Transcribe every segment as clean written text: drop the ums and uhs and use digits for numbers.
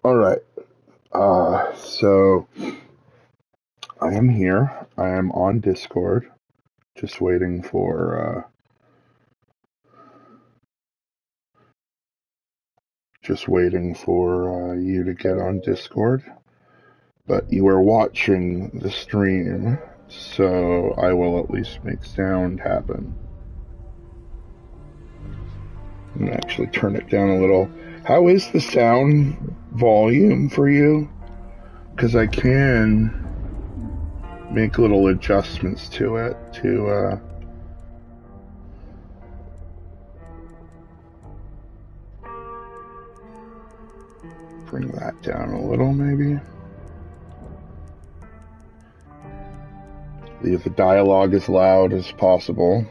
All right. So I am here. I am on Discord, just waiting for you to get on Discord. But you are watching the stream, so I will at least make sound happen. I'm gonna actually turn it down a little. How is the sound volume for you? Because I can make little adjustments to it to bring that down a little, maybe. Leave the dialogue as loud as possible.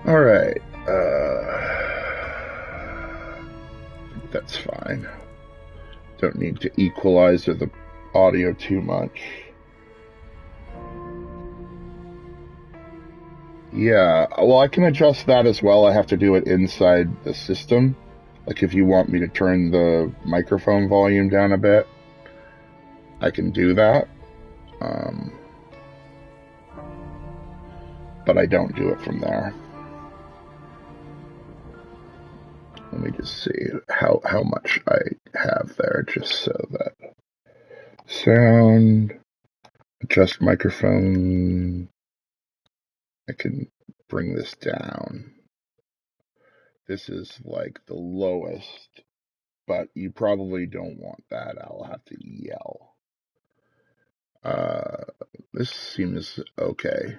All right. I think that's fine. Don't need to equalize the audio too much. Yeah, well, I can adjust that as well. I have to do it inside the system. Like if you want me to turn the microphone volume down a bit, I can do that. But I don't do it from there. Let me just see how much I have there, just so that sound, adjust microphone. I can bring this down. This is like the lowest, but you probably don't want that. I'll have to yell. This seems okay.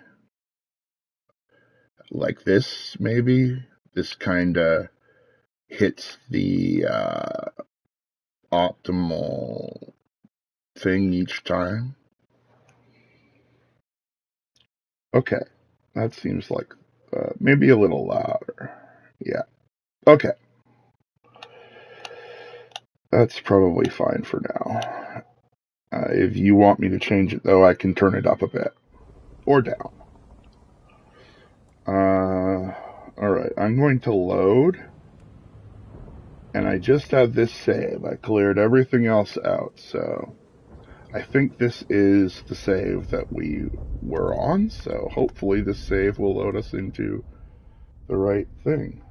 Like this, maybe? This kind of hits the optimal thing each time. Okay, that seems like maybe a little louder. Yeah. Okay. That's probably fine for now. If you want me to change it, though, I can turn it up a bit. Or down. Alright, I'm going to load. And I just had this save. I cleared everything else out, so I think this is the save that we were on, so hopefully this save will load us into the right thing.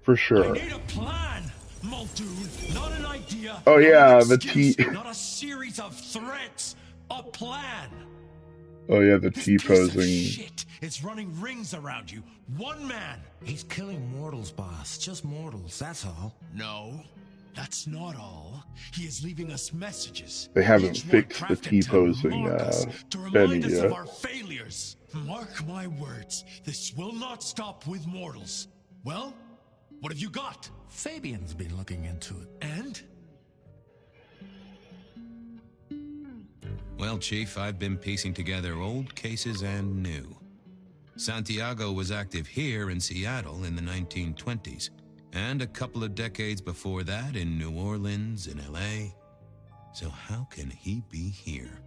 For sure. I need a plan, Muldoon, not an idea. Oh yeah, the T. Not a series of threats. A plan. Oh yeah, the This T-posing. piece of shit is running rings around you. One man. He's killing mortals, boss. Just mortals, that's all. No, that's not all. He is leaving us messages. They haven't fixed the T-posing to Benny remind us yet. of our failures. Mark my words, this will not stop with mortals. Well, what have you got? Fabian's been looking into it. And? Well, Chief, I've been piecing together old cases and new. Santiago was active here in Seattle in the 1920s, and a couple of decades before that in New Orleans and LA. So how can he be here?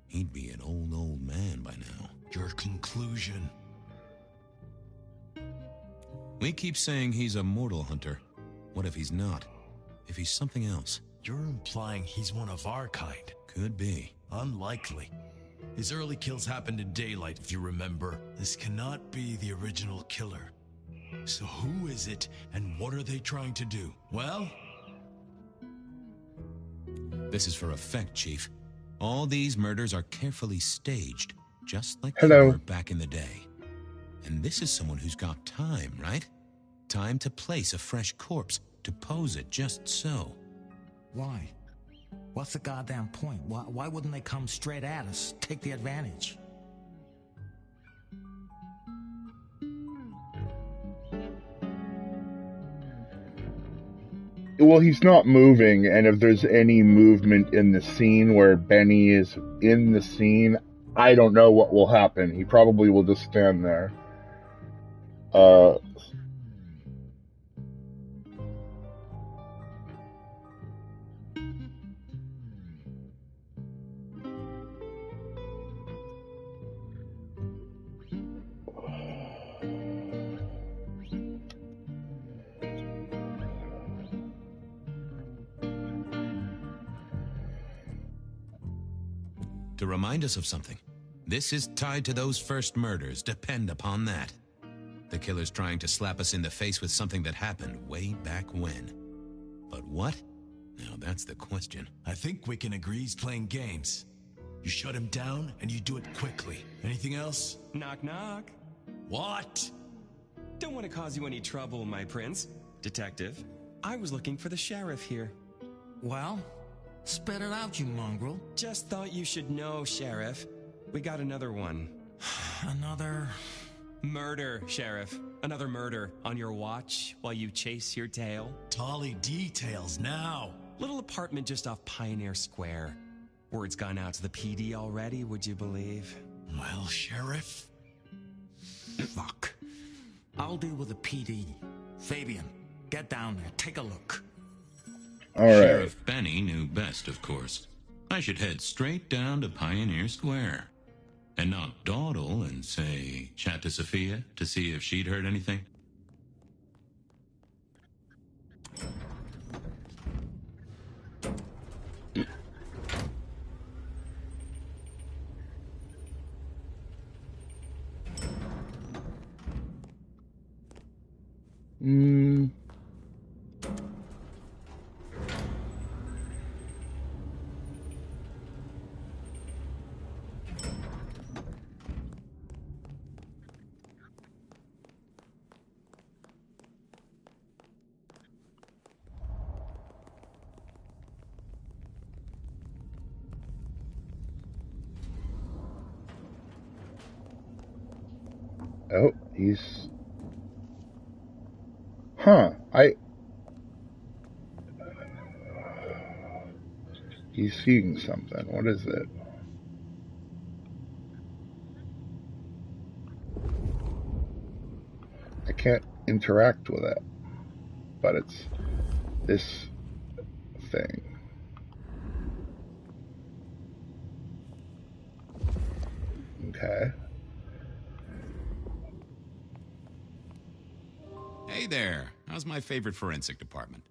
He'd be an old man by now. Your conclusion? We keep saying he's a mortal hunter. What if he's not? If he's something else? You're implying he's one of our kind. Could be. Unlikely. His early kills happened in daylight, if you remember. This cannot be the original killer. So who is it, and what are they trying to do? Well? This is for effect, Chief. All these murders are carefully staged, just like they were back in the day. And this is someone who's got time, right? Time to place a fresh corpse, to pose it just so. Why? What's the goddamn point? Why wouldn't they come straight at us, take the advantage? Well, he's not moving, and if there's any movement in the scene where Benny is in the scene, I don't know what will happen. He probably will just stand there. To remind us of something. This is tied to those first murders, depend upon that. The killer's trying to slap us in the face with something that happened way back when. But what? Now that's the question. I think we can agree he's playing games. You shut him down, and you do it quickly. Anything else? Knock, knock. What? Don't want to cause you any trouble, my prince. Detective, I was looking for the sheriff here. Well, spit it out, you mongrel. Just thought you should know, Sheriff. We got another one. Another... Murder, Sheriff. Another murder on your watch while you chase your tail. Tolly details now. Little apartment just off Pioneer Square. Word's gone out to the PD already, would you believe? Well, Sheriff? Fuck. I'll deal with the PD. Fabian, get down there, take a look. All right. Sheriff Benny knew best, of course. I should head straight down to Pioneer Square. And not dawdle and say, chat to Sophia to see if she'd heard anything. Oh, he's... He's seeing something. What is it? I can't interact with it. But it's this thing. Okay. Hey there. How's my favorite forensic department?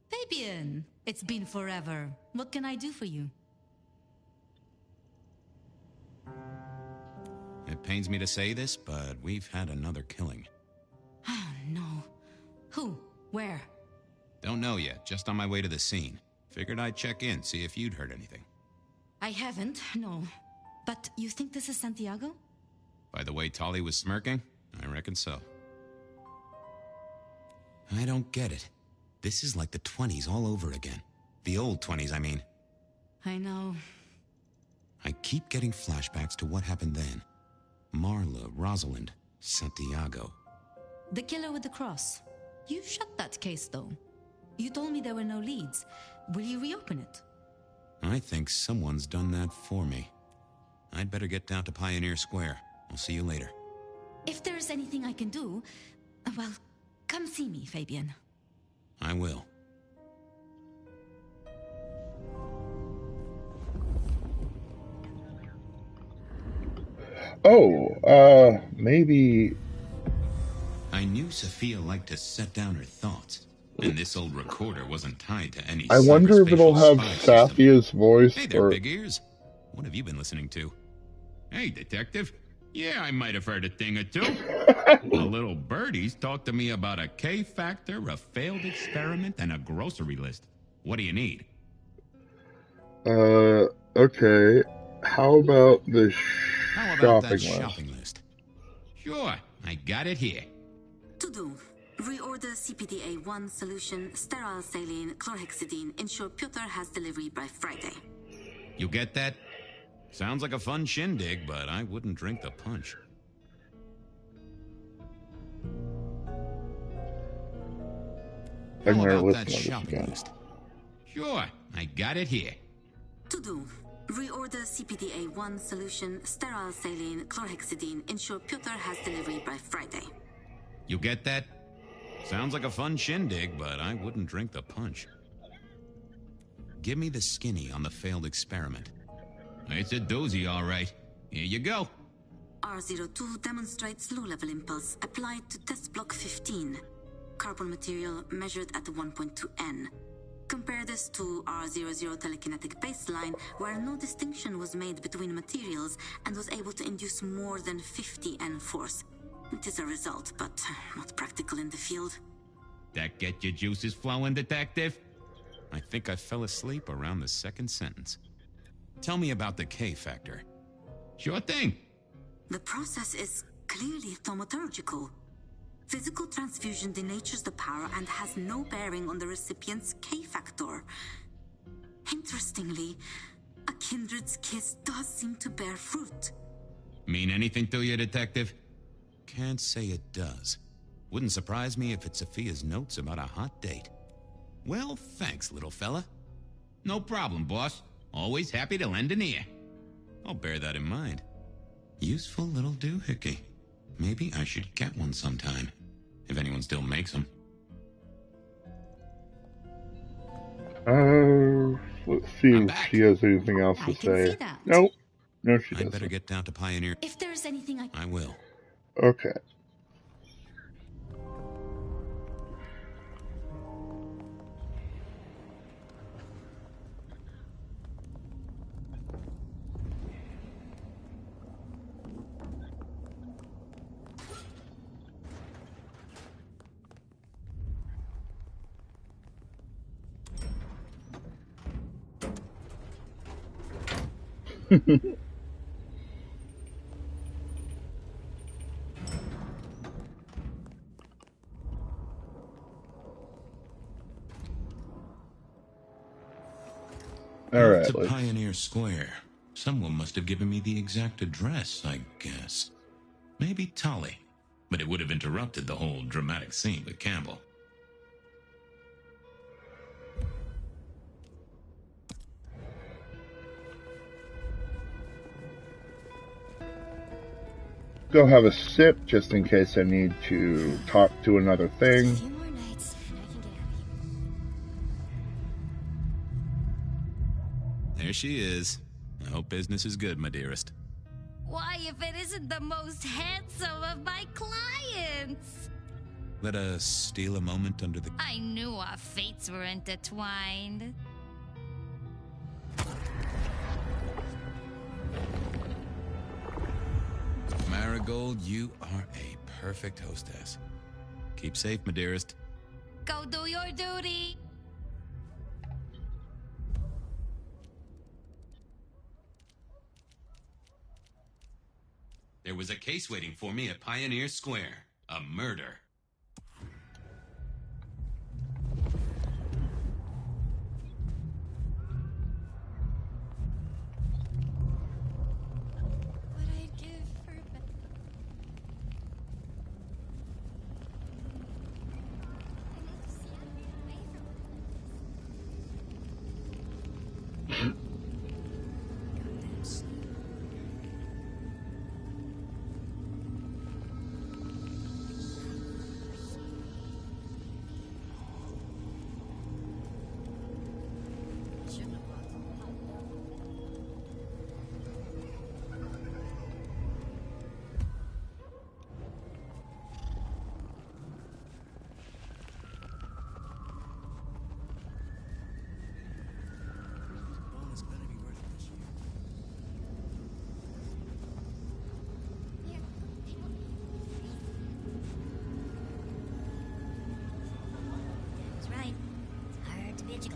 Fabian, it's been forever. What can I do for you? It pains me to say this, but we've had another killing. Oh, no. Who? Where? Don't know yet, just on my way to the scene. Figured I'd check in, see if you'd heard anything. I haven't, no. But you think this is Santiago? By the way Tolly was smirking, I reckon so. I don't get it. This is like the 20s all over again. The old 20s, I mean. I know. I keep getting flashbacks to what happened then. Marla, Rosalind, Santiago. The killer with the cross. You shut that case, though. You told me there were no leads. Will you reopen it? I think someone's done that for me. I'd better get down to Pioneer Square. I'll see you later. If there is anything I can do, well, come see me, Fabian. I will. Oh, maybe... I knew Sophia liked to set down her thoughts, and this old recorder wasn't tied to any I wonder if it'll have spy system. Sophia's voice. Hey there, or... big ears. What have you been listening to? Hey, detective. Yeah, I might have heard a thing or two. The little birdies talked to me about a K-factor, a failed experiment, and a grocery list. What do you need? Okay. How about the How about that shopping list? shopping list? Sure, I got it here. To do. Reorder CPDA-1 solution, sterile saline, chlorhexidine. Ensure Pyotr has delivery by Friday. You get that? Sounds like a fun shindig, but I wouldn't drink the punch. I'm How gonna about listen that to this shopping again. list? Sure, I got it here. To do. Reorder CPDA-1 solution, sterile saline, chlorhexidine. Ensure Pyotr has delivery by Friday. You get that? Sounds like a fun shindig, but I wouldn't drink the punch. Give me the skinny on the failed experiment. It's a doozy, all right. Here you go. R02 demonstrates low-level impulse applied to test block 15. Carbon material measured at 1.2 N. Compare this to R00 telekinetic baseline, where no distinction was made between materials and was able to induce more than 50 N force. It is a result, but not practical in the field. That get your juices flowing, Detective? I think I fell asleep around the second sentence. Tell me about the K factor. Sure thing. The process is clearly thaumaturgical. Physical transfusion denatures the power and has no bearing on the recipient's K factor. Interestingly, a kindred's kiss does seem to bear fruit. Mean anything to you, Detective? Can't say it does. Wouldn't surprise me if it's Sophia's notes about a hot date. Well, thanks, little fella. No problem, boss. Always happy to lend an ear. I'll bear that in mind. Useful little doohickey. Maybe I should get one sometime, if anyone still makes them. Let's see if she has anything else to I can say. see that. Nope. No, she I'd doesn't. better get down to Pioneer. If there's anything I will. Okay. All right. To Let's... Pioneer Square. Someone must have given me the exact address, I guess. Maybe Tully. But it would have interrupted the whole dramatic scene with Campbell. Go have a sip just in case I need to talk to another thing. A few more nights, and I can get out of here. There she is. I hope business is good, my dearest. Why, if it isn't the most handsome of my clients? Let us steal a moment under the... I knew our fates were intertwined. Marigold, you are a perfect hostess. Keep safe, my dearest. Go do your duty. There was a case waiting for me at Pioneer Square. A murder. What I'd give for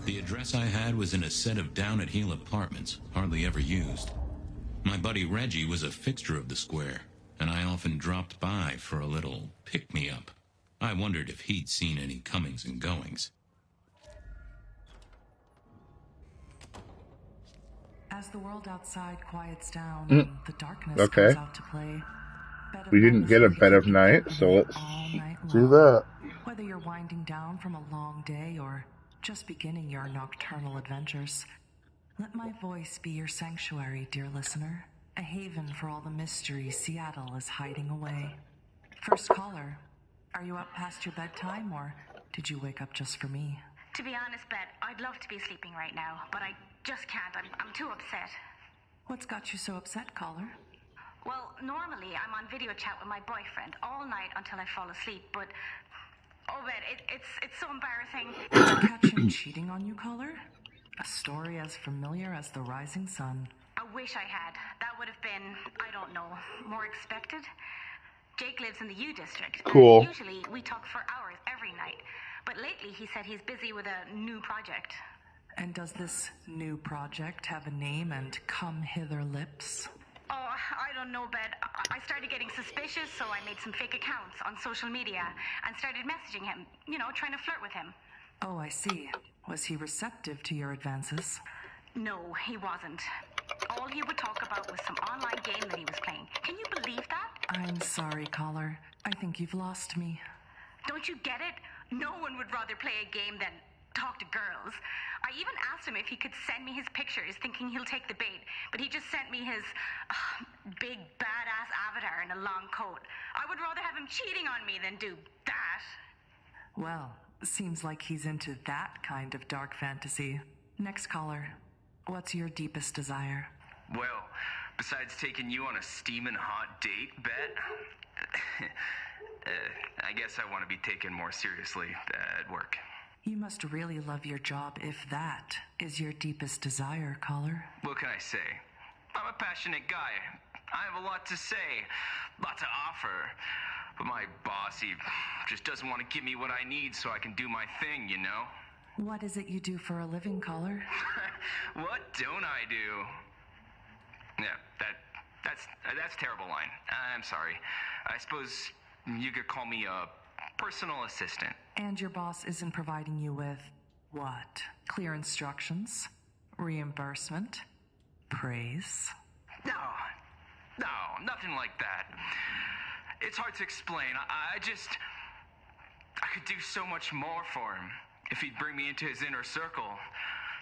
The address I had was in a set of down-at-heel apartments, hardly ever used. My buddy Reggie was a fixture of the square, and I often dropped by for a little pick-me-up. I wondered if he'd seen any comings and goings. As the world outside quiets down and the darkness Okay. comes out to play, We didn't get a bed of night, so let's do that. Whether you're winding down from a long day or just beginning your nocturnal adventures, let my voice be your sanctuary, dear listener. A haven for all the mysteries Seattle is hiding away. First caller, are you up past your bedtime or did you wake up just for me? To be honest, Bet, I'd love to be sleeping right now, but I just can't. I'm too upset. What's got you so upset, caller? Well, normally I'm on video chat with my boyfriend all night until I fall asleep, but... Oh, Bet, it's so embarrassing. Did you catch him cheating on you, caller? A story as familiar as the rising sun. I wish I had. That would have been, I don't know, more expected. Jake lives in the U District. Cool. Usually we talk for hours every night, but lately he said he's busy with a new project. And does this new project have a name and come hither lips? Oh, I don't know, Bet. I started getting suspicious, so I made some fake accounts on social media and started messaging him, trying to flirt with him. Oh, I see. Was he receptive to your advances? No, he wasn't. All he would talk about was some online game that he was playing. Can you believe that? I'm sorry, caller. I think you've lost me. Don't you get it? No one would rather play a game than talk to girls. I even asked him if he could send me his pictures, thinking he'll take the bait, but he just sent me his big badass avatar in a long coat. I would rather have him cheating on me than do that. Well, seems like he's into that kind of dark fantasy. Next caller, what's your deepest desire? Well, besides taking you on a steaming hot date, Bet, I guess I want to be taken more seriously at work. You must really love your job if that is your deepest desire, caller. What can I say? I'm a passionate guy. I have a lot to say, lot to offer. But my boss, he just doesn't want to give me what I need so I can do my thing, What is it you do for a living, caller? What don't I do? Yeah, that's a terrible line. I'm sorry. I suppose you could call me a personal assistant. And your boss isn't providing you with what? Clear instructions? Reimbursement? Praise? No, nothing like that. It's hard to explain. I could do so much more for him if he'd bring me into his inner circle,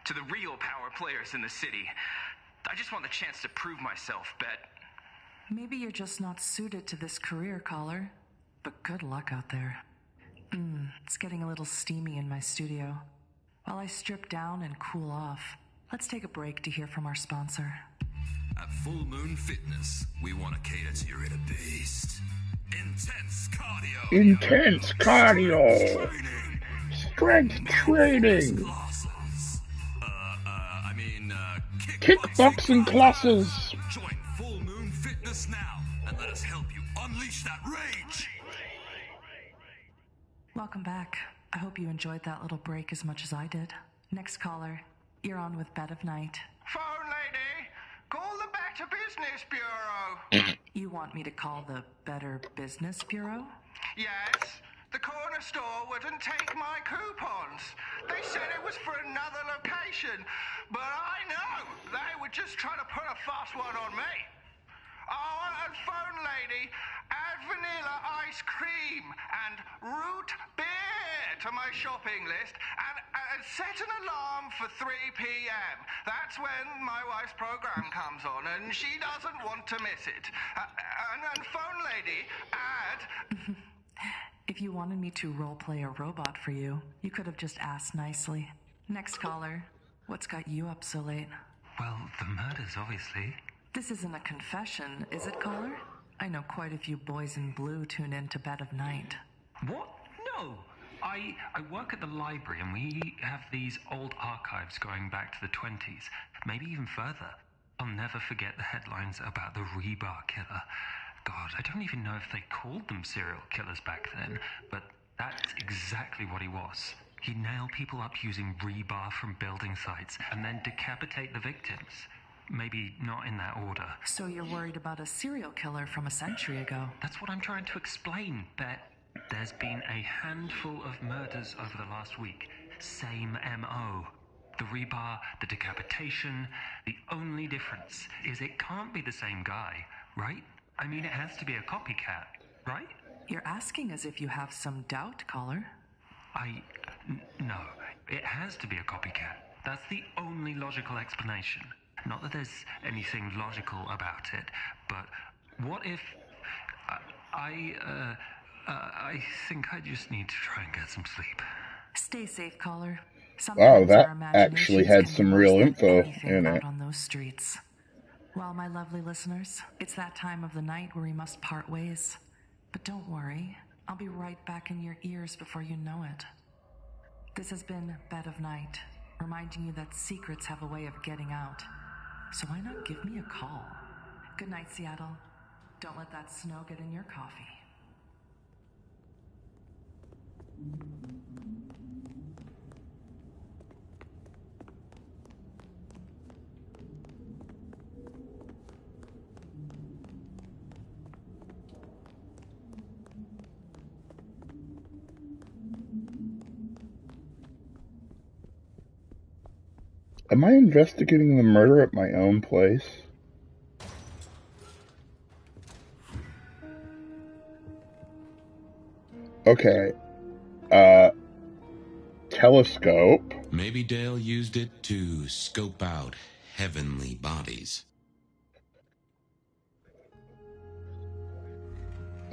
to the real power players in the city. I just want the chance to prove myself, Bet. Maybe you're just not suited to this career, caller. But good luck out there. It's getting a little steamy in my studio. While I strip down and cool off, let's take a break to hear from our sponsor. At Full Moon Fitness, we want to cater to your inner beast. Intense cardio. Intense cardio. Strength training. Kickboxing classes. Join Full Moon Fitness now and let us help you unleash that rage. Welcome back. I hope you enjoyed that little break as much as I did. Next caller, you're on with Bet of Night. Phone lady, call the Better Business Bureau. You want me to call the Better Business Bureau? Yes. The corner store wouldn't take my coupons. They said it was for another location, but I know they were just trying to put a fast one on me. Oh, and phone lady, add vanilla ice cream and root beer to my shopping list and set an alarm for 3 p.m. That's when my wife's program comes on and she doesn't want to miss it. And phone lady, add... If you wanted me to roleplay a robot for you, you could have just asked nicely. Next caller, what's got you up so late? Well, the murders, obviously. This isn't a confession, is it, caller? I know quite a few boys in blue tune in to Bet of Night. What? No! I work at the library and we have these old archives going back to the 20s, maybe even further. I'll never forget the headlines about the rebar killer. God, I don't even know if they called them serial killers back then, but that's exactly what he was. He'd nail people up using rebar from building sites and then decapitate the victims. Maybe not in that order. So you're worried about a serial killer from a century ago? That's what I'm trying to explain, Bet. There's been a handful of murders over the last week. Same MO. The rebar, the decapitation. The only difference is it can't be the same guy, right? I mean, it has to be a copycat, right? You're asking as if you have some doubt, caller. No. It has to be a copycat. That's the only logical explanation. Not that there's anything logical about it, but what if... I think I just need to try and get some sleep. Stay safe, caller. Wow, that actually had some real info in it. Out on those streets. Well, my lovely listeners, it's that time of the night where we must part ways. But don't worry, I'll be right back in your ears before you know it. This has been Bed of Night, reminding you that secrets have a way of getting out. So why not give me a call? Good night, Seattle. Don't let that snow get in your coffee. Am I investigating the murder at my own place? Okay. Telescope. Maybe Dale used it to scope out heavenly bodies.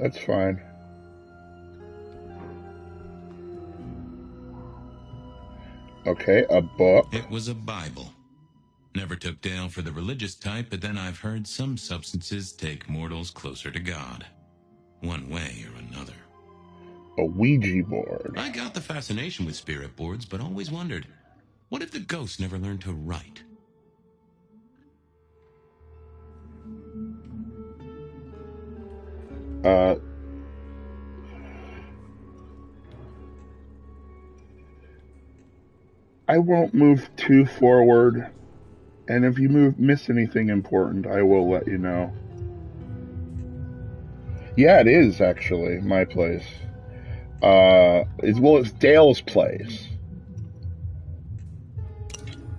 That's fine. Okay, a book. It was a Bible. Never took Dale for the religious type, but then I've heard some substances take mortals closer to God. One way or another. A Ouija board. I got the fascination with spirit boards, but always wondered, what if the ghosts never learned to write? I won't move too forward, and if you miss anything important, I will let you know. Yeah, it is actually my place. It's Dale's place.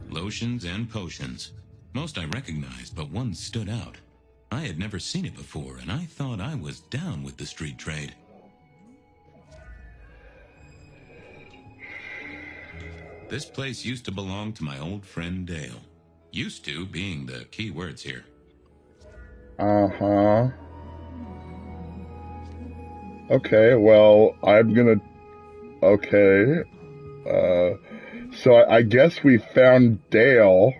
Lotions and potions. Most I recognized, but one stood out. I had never seen it before, and I thought I was down with the street trade. This place used to belong to my old friend Dale. Used to being the key words here. Uh-huh. Okay, well, I'm gonna... Okay. So I guess we found Dale.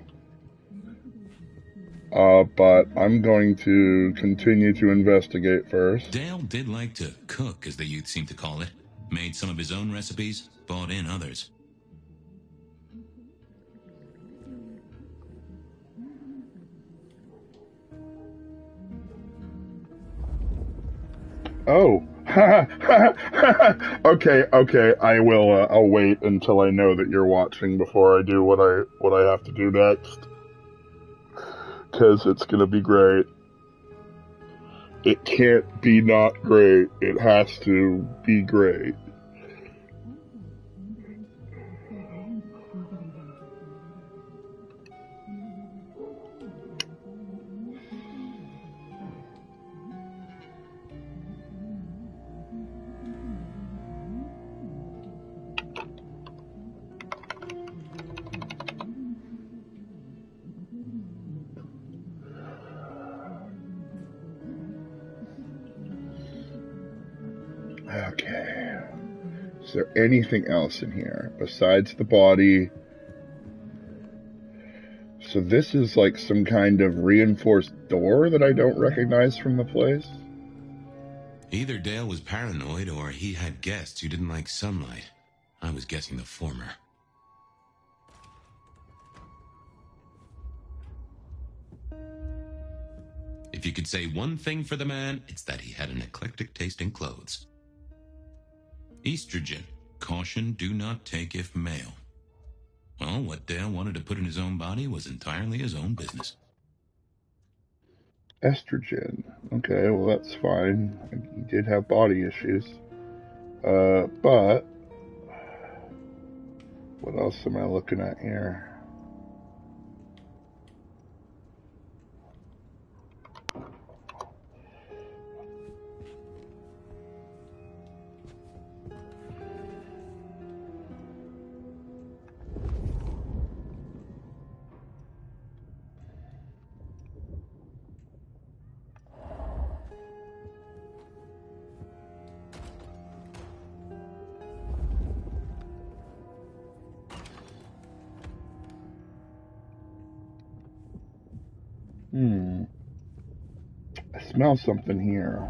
But I'm going to continue to investigate first. Dale did like to cook, as the youth seem to call it. Made some of his own recipes, bought in others. Oh. Okay, I will, I'll wait until I know that you're watching before I do what I have to do next. 'Cause it's gonna be great. It can't be not great. It has to be great. Okay. Is there anything else in here besides the body? So this is like some kind of reinforced door that I don't recognize from the place? Either Dale was paranoid or he had guests who didn't like sunlight. I was guessing the former. If you could say one thing for the man, it's that he had an eclectic taste in clothes. Estrogen. Caution, do not take if male. Well, what Dale wanted to put in his own body was entirely his own business. Estrogen. Okay, well that's fine. He did have body issues. But what else am I looking at here? I smell something here.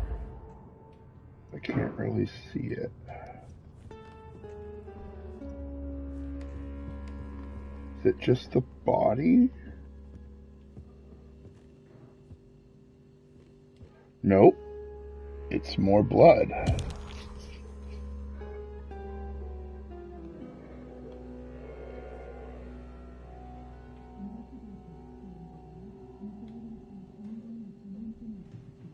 I can't really see it. Is it just the body? Nope. It's more blood.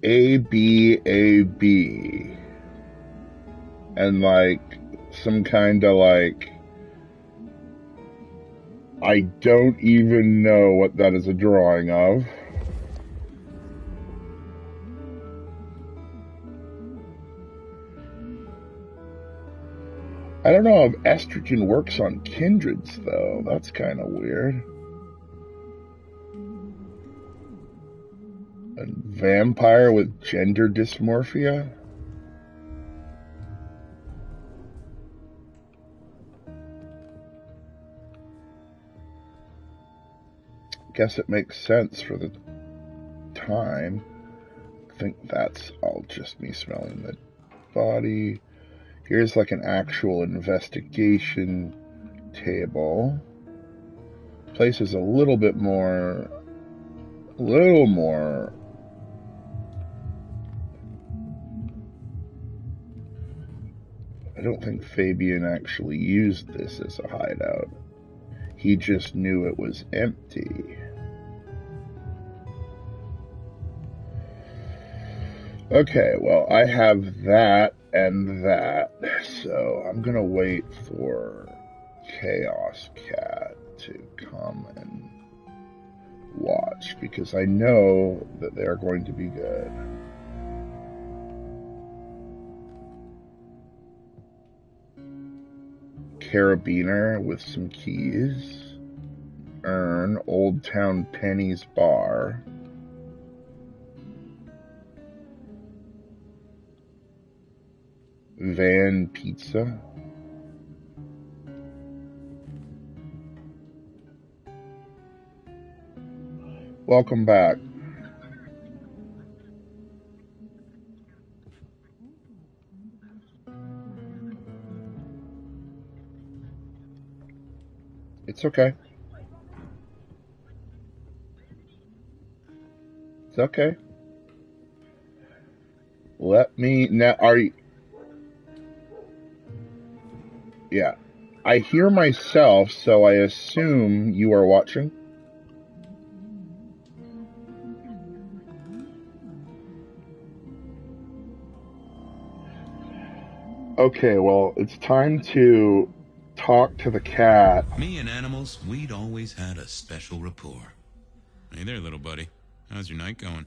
A-B-A-B. And like some kind of like, I don't even know what that is a drawing of. I don't know if estrogen works on kindreds though. That's kind of weird. A vampire with gender dysmorphia? Guess it makes sense for the time. I think that's all just me smelling the body. Here's like an actual investigation table. Place is a little more. I don't think Fabian actually used this as a hideout. He just knew it was empty. Okay, well, I have that and that, so I'm gonna wait for Chaos Cat to come and watch, because I know that they're going to be good. Carabiner with some keys. Urn, Old Town Penny's Bar. Van Pizza. Welcome back. It's okay. It's okay. Let me now. Are you? Yeah. I hear myself, so I assume you are watching. Okay, well, it's time to talk to the cat. Me and animals, we'd always had a special rapport. Hey there, little buddy. How's your night going?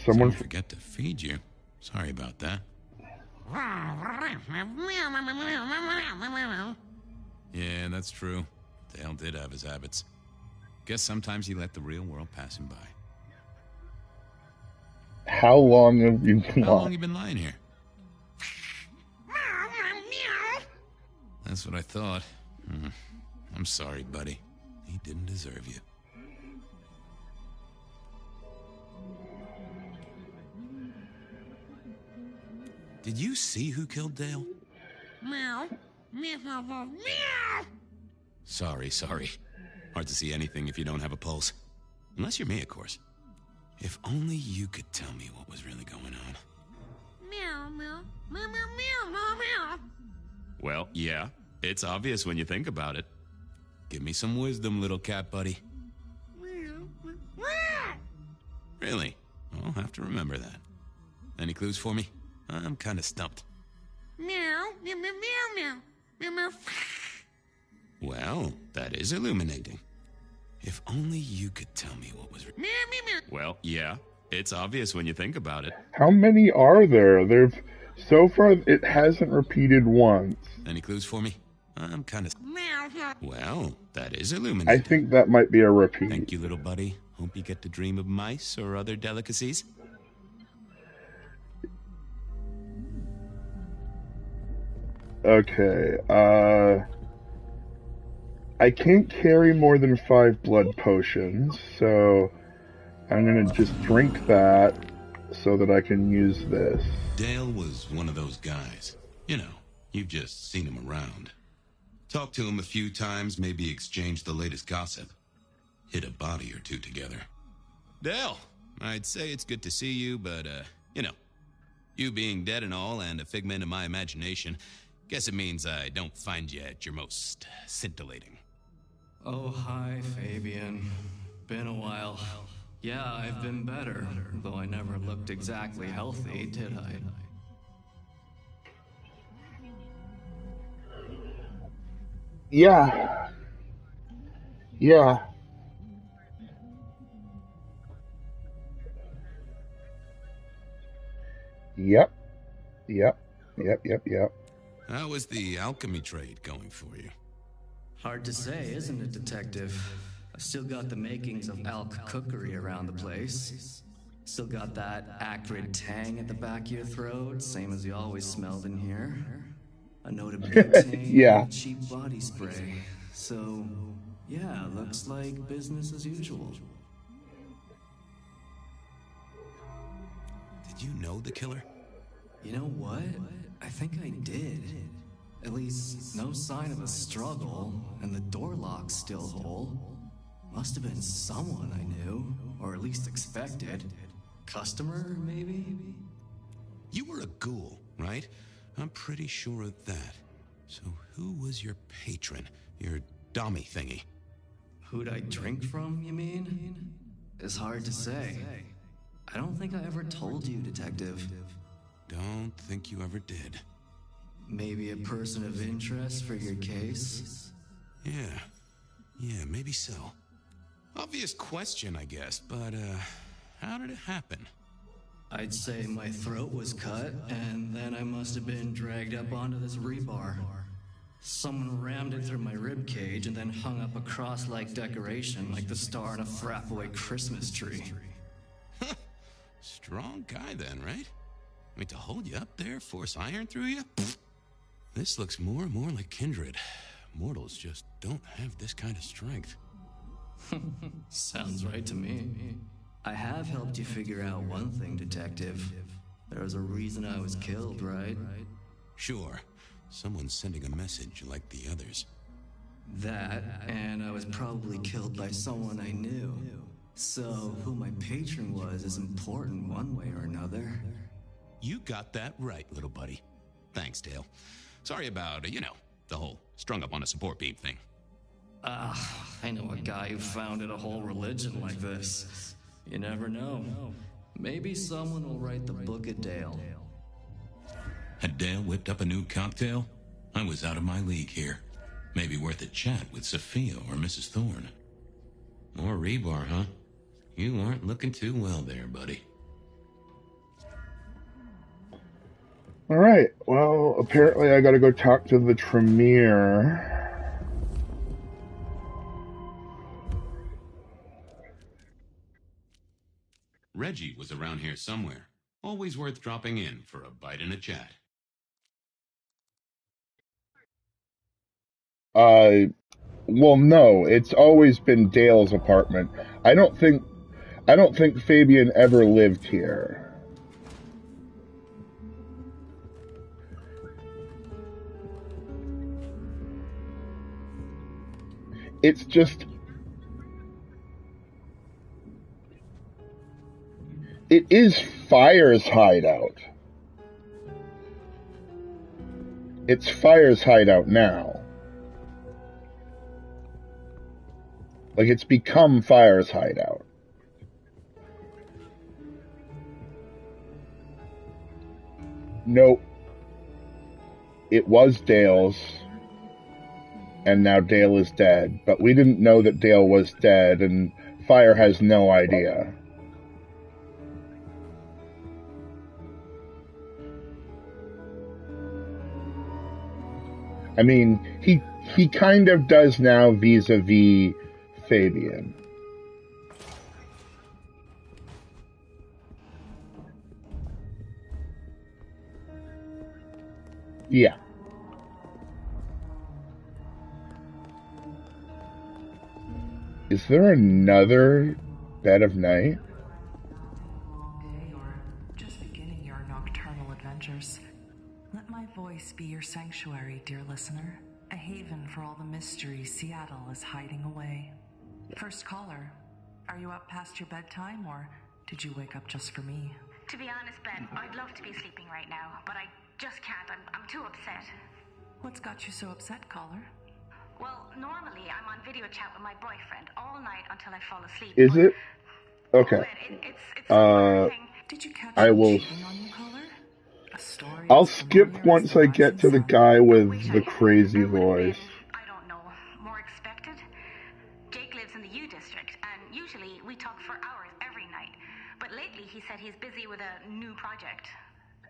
Someone forget to feed you. Sorry about that. Yeah, that's true. Dale did have his habits. Guess sometimes he let the real world pass him by. How long have you been How long you been lying here? That's what I thought. I'm sorry, buddy. He didn't deserve you. Did you see who killed Dale? Meow. Sorry. Hard to see anything if you don't have a pulse. Unless you're me, of course. If only you could tell me what was really going on. Meow, meow, meow, meow, meow, meow. Well, yeah. It's obvious when you think about it. Give me some wisdom, little cat buddy. Really? I'll have to remember that. Any clues for me? I'm kind of stumped. Meow, meow, meow, meow, meow, meow. Well, that is illuminating. If only you could tell me what was... Meow, meow, meow. Well, yeah. It's obvious when you think about it. How many are there? So far, it hasn't repeated once. Any clues for me? I'm kind of... Meow, meow. Well, that is illuminating. I think that might be a repeat. Thank you, little buddy. Hope you get to dream of mice or other delicacies. Okay, I can't carry more than 5 blood potions, so I'm gonna just drink that so that I can use this. Dale was one of those guys. You know, you've just seen him around. Talked to him a few times, maybe exchanged the latest gossip. Hit a body or two together. Dale, I'd say it's good to see you, but, you know, you being dead and all and a figment of my imagination, guess it means I don't find you at your most scintillating. Oh, hi, Fabian. Been a while. Yeah, I've been better, though I never looked exactly healthy, did I? Yeah. Yeah. Yep. How was the alchemy trade going for you? Hard to say, isn't it, Detective? I've still got the makings of alch cookery around the place. Still got that acrid tang at the back of your throat, same as you always smelled in here. A note of butane, yeah. Cheap body spray. So, yeah, looks like business as usual. Did you know the killer? You know what? I think I did. At least, no sign of a struggle, and the door lock's still whole. Must have been someone I knew, or at least expected. Customer, maybe? You were a ghoul, right? I'm pretty sure of that. So who was your patron? Your dummy thingy? Who'd I drink from, you mean? It's hard to say. I don't think I ever told you, Detective. Don't think you ever did. Maybe a person of interest for your case? Yeah, maybe so. Obvious question, I guess, but, how did it happen? I'd say my throat was cut, and then I must have been dragged up onto this rebar. Someone rammed it through my rib cage and then hung up a cross-like decoration like the star on a frat boy Christmas tree. Strong guy then, right? I mean, to hold you up there, force iron through you? This looks more and more like Kindred. Mortals just don't have this kind of strength. Sounds right to me. I have helped you figure out one thing, Detective. There was a reason I was killed, right? Sure. Someone's sending a message like the others. That, and I was probably killed by someone I knew. So, who my patron was is important one way or another. You got that right, little buddy. Thanks, Dale. Sorry about, the whole strung up on a support beam thing. I know a guy who founded a whole religion like this. You never know. Maybe someone will write the Book of Dale. Had Dale whipped up a new cocktail? I was out of my league here. Maybe worth a chat with Sophia or Mrs. Thorne. More rebar, huh? You aren't looking too well there, buddy. Alright, well, apparently I gotta go talk to the Tremere. Reggie was around here somewhere. Always worth dropping in for a bite and a chat. Well, no, it's always been Dale's apartment. I don't think Fabian ever lived here. It's just... It is Fire's hideout. It's Fire's hideout now. Like, it's become Fire's hideout. Nope. It was Dale's, and now Dale is dead. But we didn't know that Dale was dead, and Fire has no idea. I mean, he kind of does now vis-a-vis Fabian. Yeah. Is there another Bed of Night? Or just beginning your nocturnal adventures. Let my voice be your sanctuary, dear listener. A haven for all the mysteries Seattle is hiding away. First caller, are you up past your bedtime, or did you wake up just for me? To be honest, Ben, I'd love to be sleeping right now, but I just can't. I'm too upset. What's got you so upset, caller? Well, normally I'm on video chat with my boyfriend all night until I fall asleep. Is it? Okay. Did you catch I will. on you, caller? A story I'll skip once I get to the guy with the crazy voice. I don't know. More expected? Jake lives in the U District, and usually we talk for hours every night. But lately he said he's busy with a new project.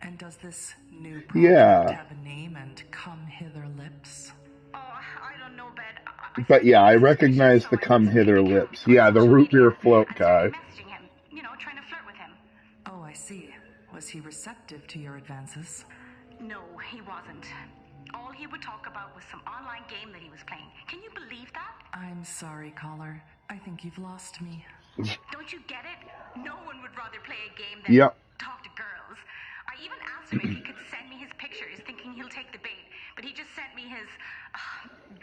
And does this new project have a name and come hither lips? Oh, I don't know, Ben. But yeah, I recognize the come hither lips. Yeah, the root beer float guy. Messaging him, trying to flirt with him. Oh, I see. Was he receptive to your advances? No, he wasn't. All he would talk about was some online game that he was playing. Can you believe that? I'm sorry, caller. I think you've lost me. Don't you get it? No one would rather play a game than talk to girls. I even asked him if he could send me his pictures, thinking he'll take the bait, but he just sent me his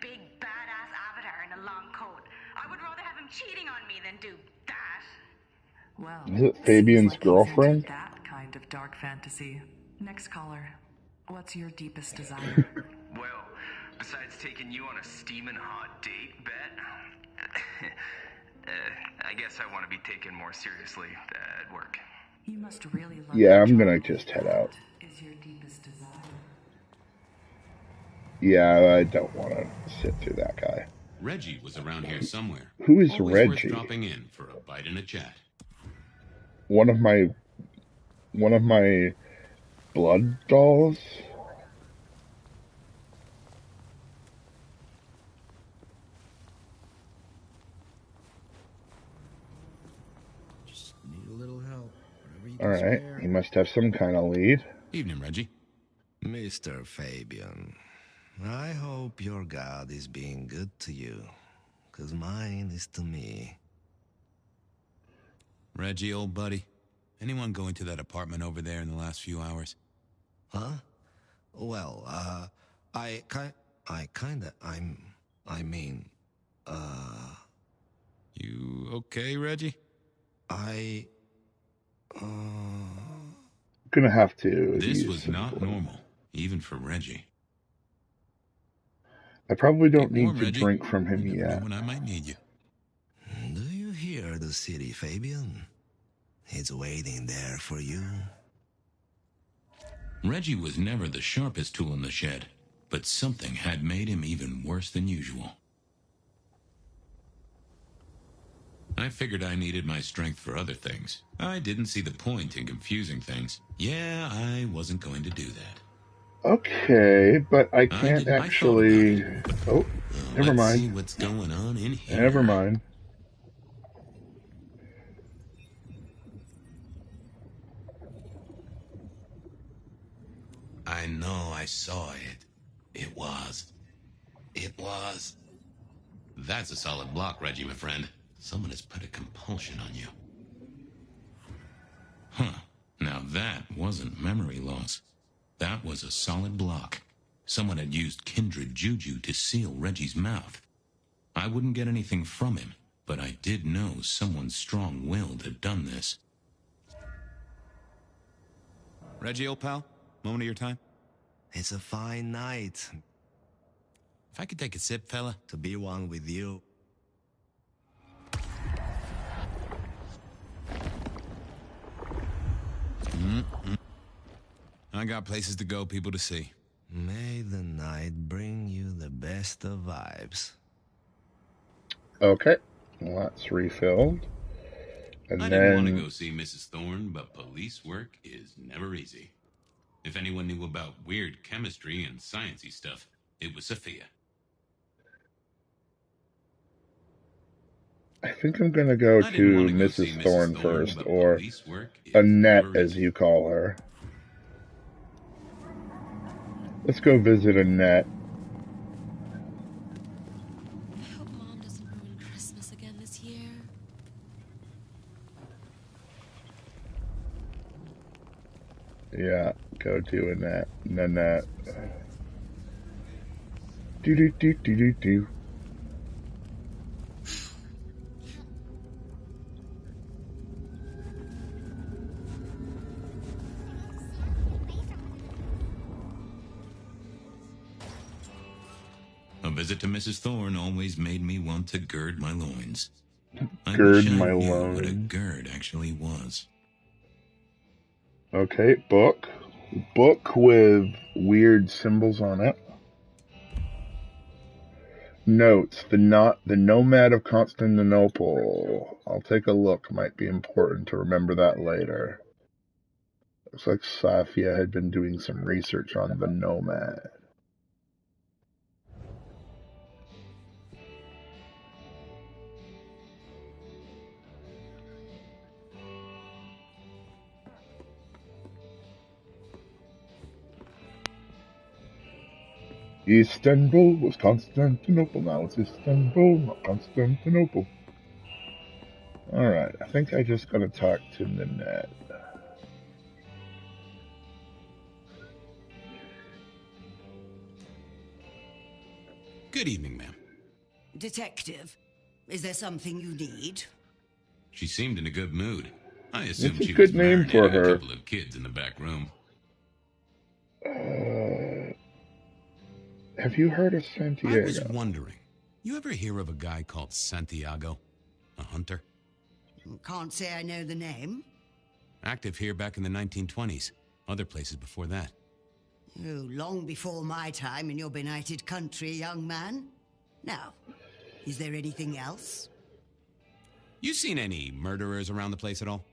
big badass avatar in a long coat. I would rather have him cheating on me than do that. Well, is it Fabian's girlfriend? That kind of dark fantasy. Next caller. What's your deepest desire? Well, besides taking you on a steaming hot date, Bet, I guess I want to be taken more seriously at work. You must really love Yeah, I'm gonna just head out. Is your deepest desire? Yeah, I don't want to sit through that guy. Reggie was around here somewhere. Who is Always Reggie? Worth dropping in for a bite and a chat. One of my blood dolls? Just need a little help. Alright, he must have some kind of lead. Evening, Reggie. Mr. Fabian, I hope your God is being good to you, 'cause mine is to me. Reggie, old buddy. Anyone go into that apartment over there in the last few hours? Huh? Well, You okay, Reggie? Gonna have to. This was not normal, even for Reggie. I probably don't need warm, to Reggie. drink from him You never know yet. when I might need you. Do you hear the city, Fabian? It's waiting there for you. Reggie was never the sharpest tool in the shed, but something had made him even worse than usual. I figured I needed my strength for other things. I didn't see the point in confusing things. Yeah, I wasn't going to do that. Okay, but I can't actually... Oh, never Let's see mind. what's going on in here. Never mind. I know I saw it. It was. That's a solid block, Reggie, my friend. Someone has put a compulsion on you. Huh. Now that wasn't memory loss. That was a solid block. Someone had used kindred juju to seal Reggie's mouth. I wouldn't get anything from him, but I did know someone strong-willed had done this. Reggie, old pal, moment of your time? It's a fine night. If I could take a sip, fella. To be one with you. I got places to go, people to see. May the night bring you the best of vibes. Okay, well, that's refilled. And I didn't want to go see Mrs. Thorne, but police work is never easy. If anyone knew about weird chemistry and sciencey stuff, it was Sophia. I think I'm gonna go to Mrs. Thorne first, or Annette, as you call her. Let's go visit Annette. I hope Mom doesn't ruin Christmas again this year. Yeah, go to Annette. Nanette. Do. A visit to Mrs. Thorne always made me want to gird my loins. Gird I wish I my knew loins. what a gird actually was. Okay, book. Book with weird symbols on it. Notes, the Nomad of Constantinople. I'll take a look. Might be important to remember that later. Looks like Safia had been doing some research on the Nomad. Istanbul was Constantinople, now it's Istanbul, not Constantinople. Alright, I think I just gotta talk to Nanette. Good evening, ma'am. Detective, is there something you need? She seemed in a good mood. I assumed It's a she good was name married for and had her. a couple of kids in the back room. Have you heard of I was Santiago? wondering, you ever hear of a guy called Santiago? A hunter? Can't say I know the name. Active here back in the 1920s. Other places before that. Oh, long before my time in your benighted country, young man. Now, is there anything else? You seen any murderers around the place at all?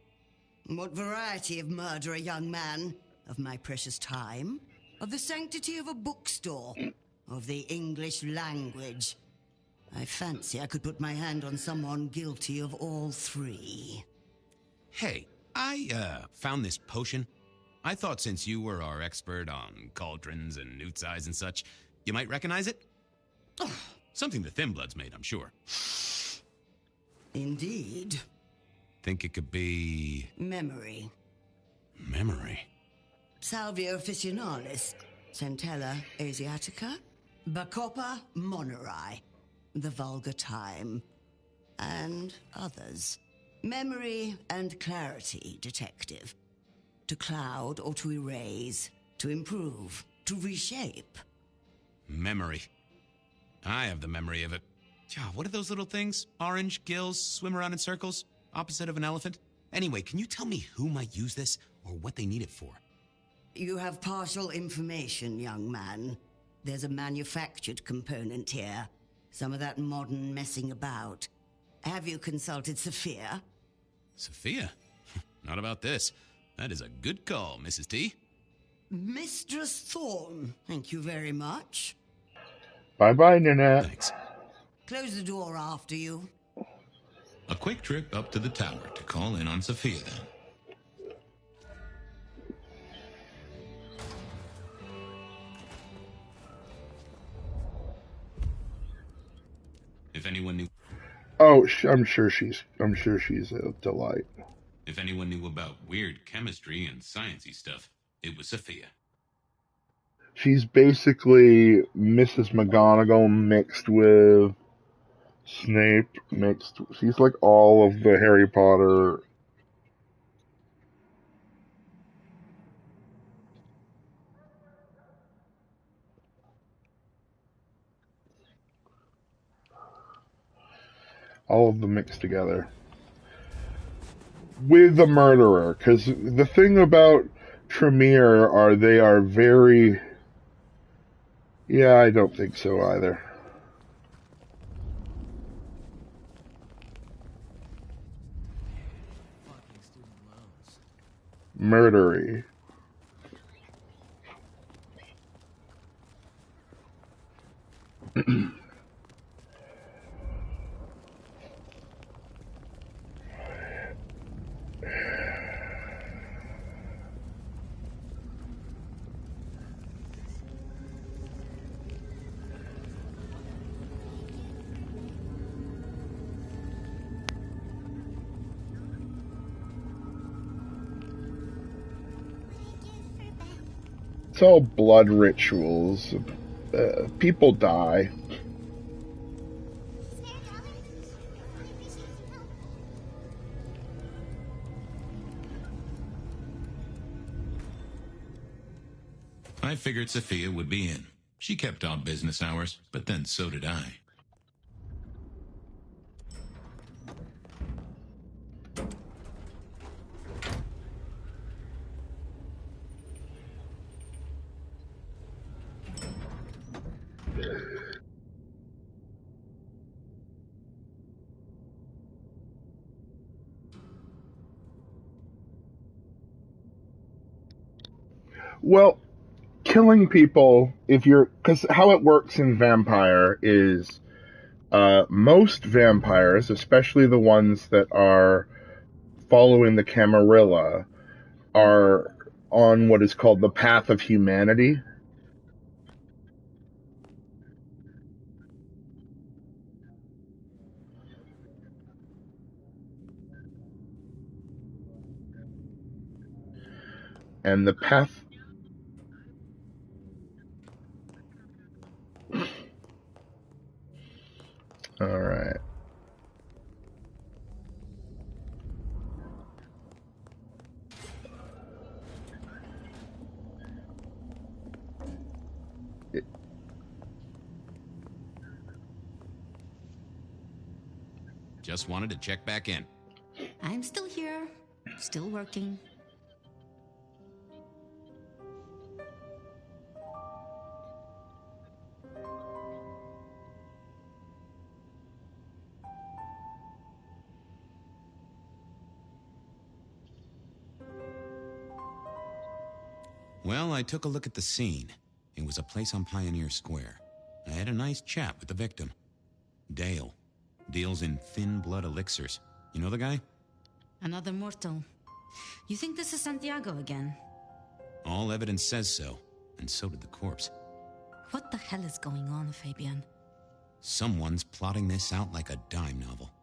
What variety of murder, young man? Of my precious time? Of the sanctity of a bookstore? Of the English language? I fancy I could put my hand on someone guilty of all three. Hey, I found this potion. I thought since you were our expert on cauldrons and newt eyes and such, you might recognize it? Something the Thin Bloods made, I'm sure. Indeed. Think it could be... Memory. Memory? Salvia officinalis, Centella asiatica, Bacopa moneri, the vulgar time, and others. Memory and clarity, detective. To cloud or to erase, to improve, to reshape. Memory. I have the memory of it. What are those little things? Orange gills, swim around in circles, opposite of an elephant? Anyway, can you tell me who might use this, or what they need it for? You have partial information, young man. There's a manufactured component here. Some of that modern messing about. Have you consulted Sophia? Sophia? Not about this. That is a good call, Mrs. T. Mistress Thorne, thank you very much. Bye-bye, Nanette. Thanks. Close the door after you. A quick trip up to the tower to call in on Sophia, then. If anyone knew... Oh, I'm sure she's a delight. If anyone knew about weird chemistry and sciencey stuff, it was Sophia. She's basically Mrs. McGonagall mixed with Snape mixed. She's like all of the Harry Potter. All of them mixed together. With the murderer, because the thing about Tremere are very... Yeah, I don't think so either. Murdery. It's all blood rituals. People die. I figured Sophia would be in. She kept odd business hours, but then so did I. Well, killing people, because how it works in Vampire is most vampires, especially the ones that are following the Camarilla, are on what is called the path of humanity. And the path... All right. Just wanted to check back in. I'm still here, still working. Well, I took a look at the scene. It was a place on Pioneer Square. I had a nice chat with the victim. Dale. Deals in thin blood elixirs. You know the guy? Another mortal. You think this is Santiago again? All evidence says so, and so did the corpse. What the hell is going on, Fabian? Someone's plotting this out like a dime novel.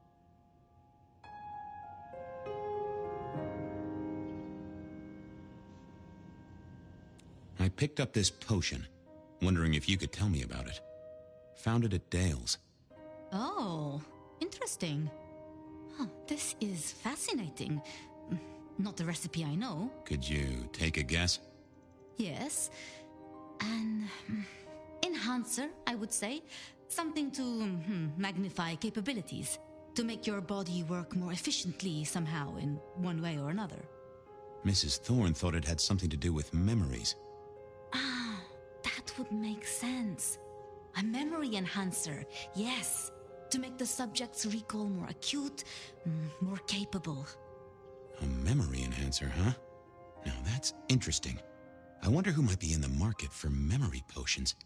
I picked up this potion, wondering if you could tell me about it. Found it at Dale's. Oh, interesting. Huh, this is fascinating. Not the recipe I know. Could you take a guess? Yes. An enhancer, I would say. Something to magnify capabilities. To make your body work more efficiently somehow in one way or another. Mrs. Thorne thought it had something to do with memories. Ah, that would make sense. A memory enhancer, yes. To make the subject's recall more acute, more capable. A memory enhancer, huh? Now that's interesting. I wonder who might be in the market for memory potions.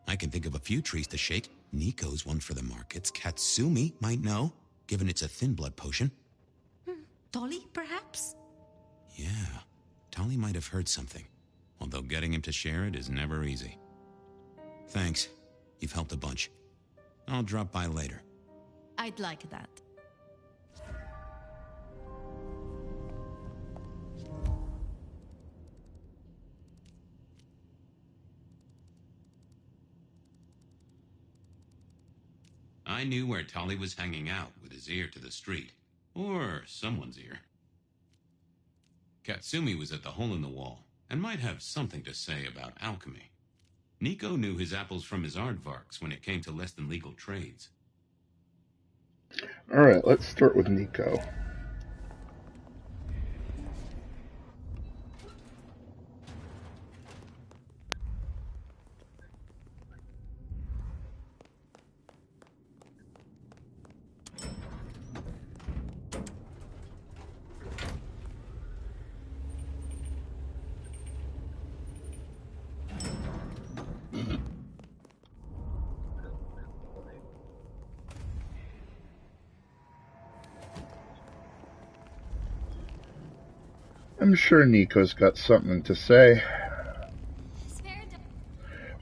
I can think of a few trees to shake. Nico's one for the markets. Katsumi might know, given it's a thin blood potion. Tolly, perhaps? Yeah, Tolly might have heard something. Although getting him to share it is never easy. Thanks. You've helped a bunch. I'll drop by later. I'd like that. I knew where Tolly was hanging out with his ear to the street. Or someone's ear. Katsumi was at the hole in the wall, and might have something to say about alchemy. Nico knew his apples from his aardvarks when it came to less than legal trades. Alright, let's start with Nico. I'm sure Nico's got something to say.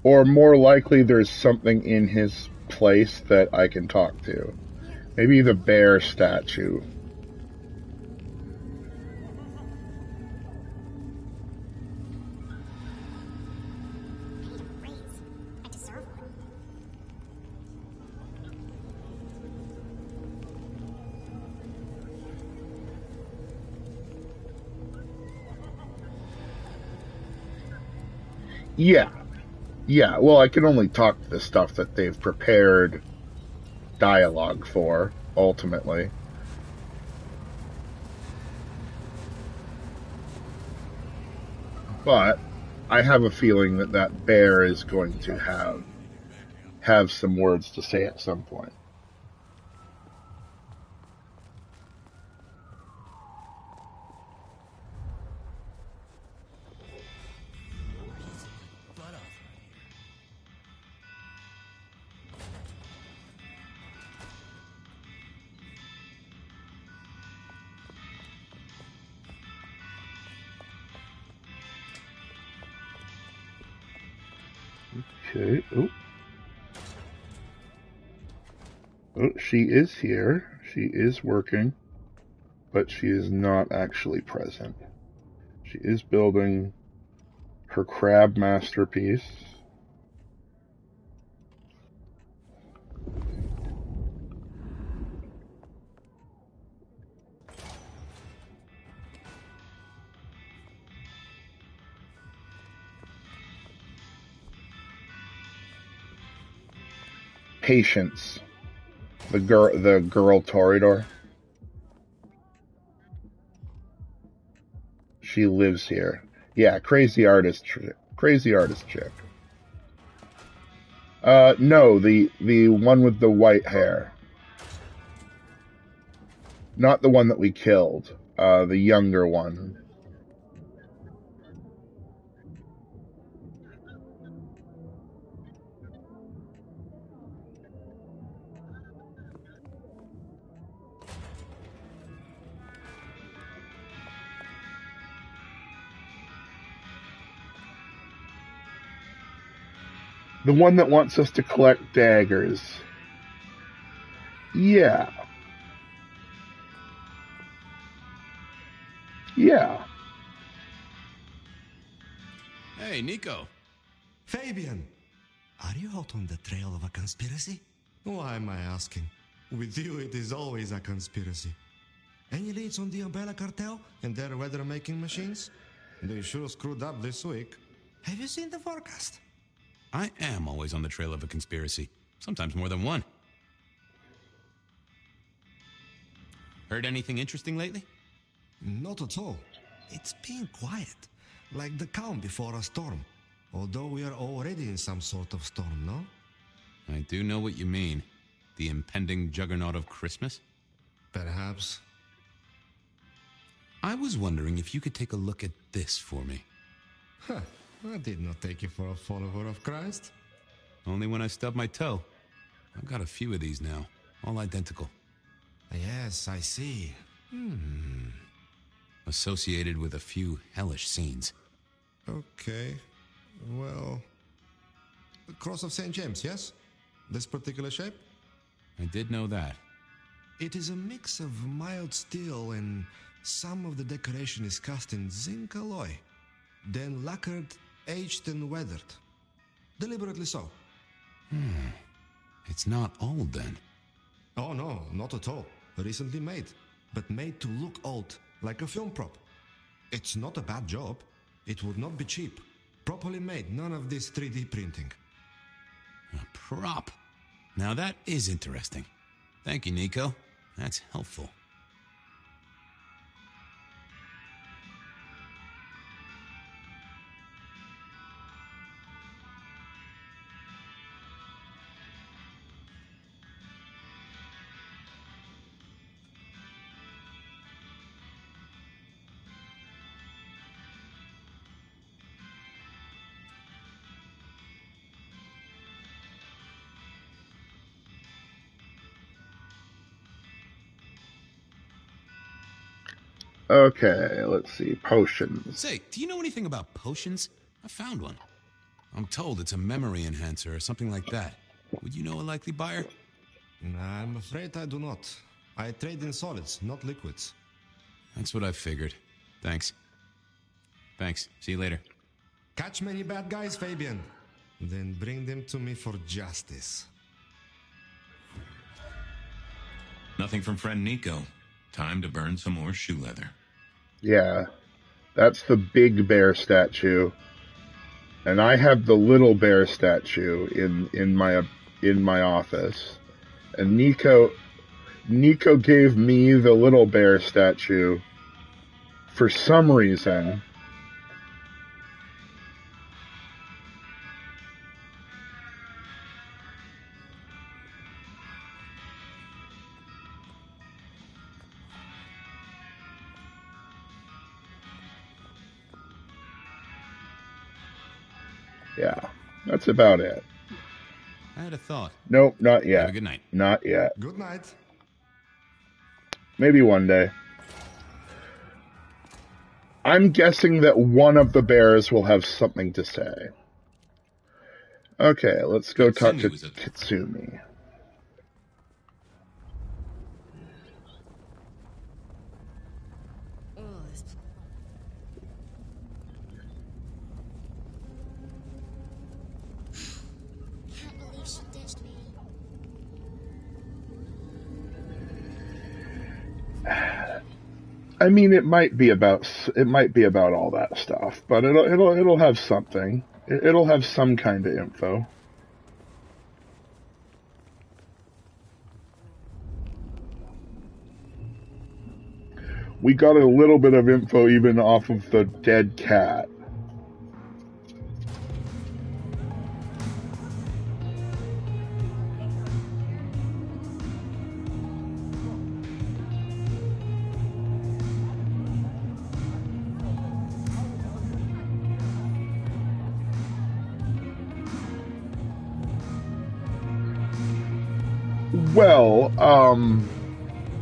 Or more likely there's something in his place that I can talk to. Maybe the bear statue. Yeah, well, I can only talk to the stuff that they've prepared dialogue for, ultimately. But I have a feeling that that bear is going to have some words to say at some point. Okay. Oh, she is here. She is working, but she is not actually present. She is building her crab masterpiece. Patience. The girl Toreador. She lives here. Yeah, crazy artist chick. No, the one with the white hair. Not the one that we killed. The younger one. The one that wants us to collect daggers. Yeah. Hey, Nico. Fabian! Are you out on the trail of a conspiracy? Why am I asking? With you, it is always a conspiracy. Any leads on the Umbrella Cartel and their weather-making machines? They sure screwed up this week. Have you seen the forecast? I am always on the trail of a conspiracy. Sometimes more than one. Heard anything interesting lately? Not at all. It's been quiet, like the calm before a storm. Although we are already in some sort of storm, no? I do know what you mean. The impending juggernaut of Christmas? Perhaps. I was wondering if you could take a look at this for me. Huh. I did not take you for a follower of Christ. Only when I stubbed my toe. I've got a few of these now, all identical. Yes, I see. Associated with a few hellish scenes. Okay. Well, the Cross of St. James, yes? This particular shape? I did know that. It is a mix of mild steel and some of the decoration is cast in zinc alloy. Then lacquered, aged and weathered. Deliberately so. It's not old then. Oh no, not at all. Recently made. But made to look old, like a film prop. It's not a bad job. It would not be cheap. Properly made, none of this 3D printing. A prop? Now that is interesting. Thank you, Nico. That's helpful. Okay, let's see. Potions. Say, do you know anything about potions? I found one. I'm told it's a memory enhancer or something like that. Would you know a likely buyer? I'm afraid I do not. I trade in solids, not liquids. That's what I figured. Thanks. Thanks. See you later. Catch many bad guys, Fabian. Then bring them to me for justice. Nothing from friend Nico. Time to burn some more shoe leather. Yeah, that's the big bear statue, and I have the little bear statue in my office. And Nico gave me the little bear statue for some reason. Yeah, that's about it. I had a thought. Nope, not yet. Have a good night. Not yet. Good night. Maybe one day. I'm guessing that one of the bears will have something to say. Okay, let's go talk to Kitsumi. I mean, it might be about all that stuff, but it'll have something. It'll have some kind of info. We got a little bit of info even off of the dead cat. Well,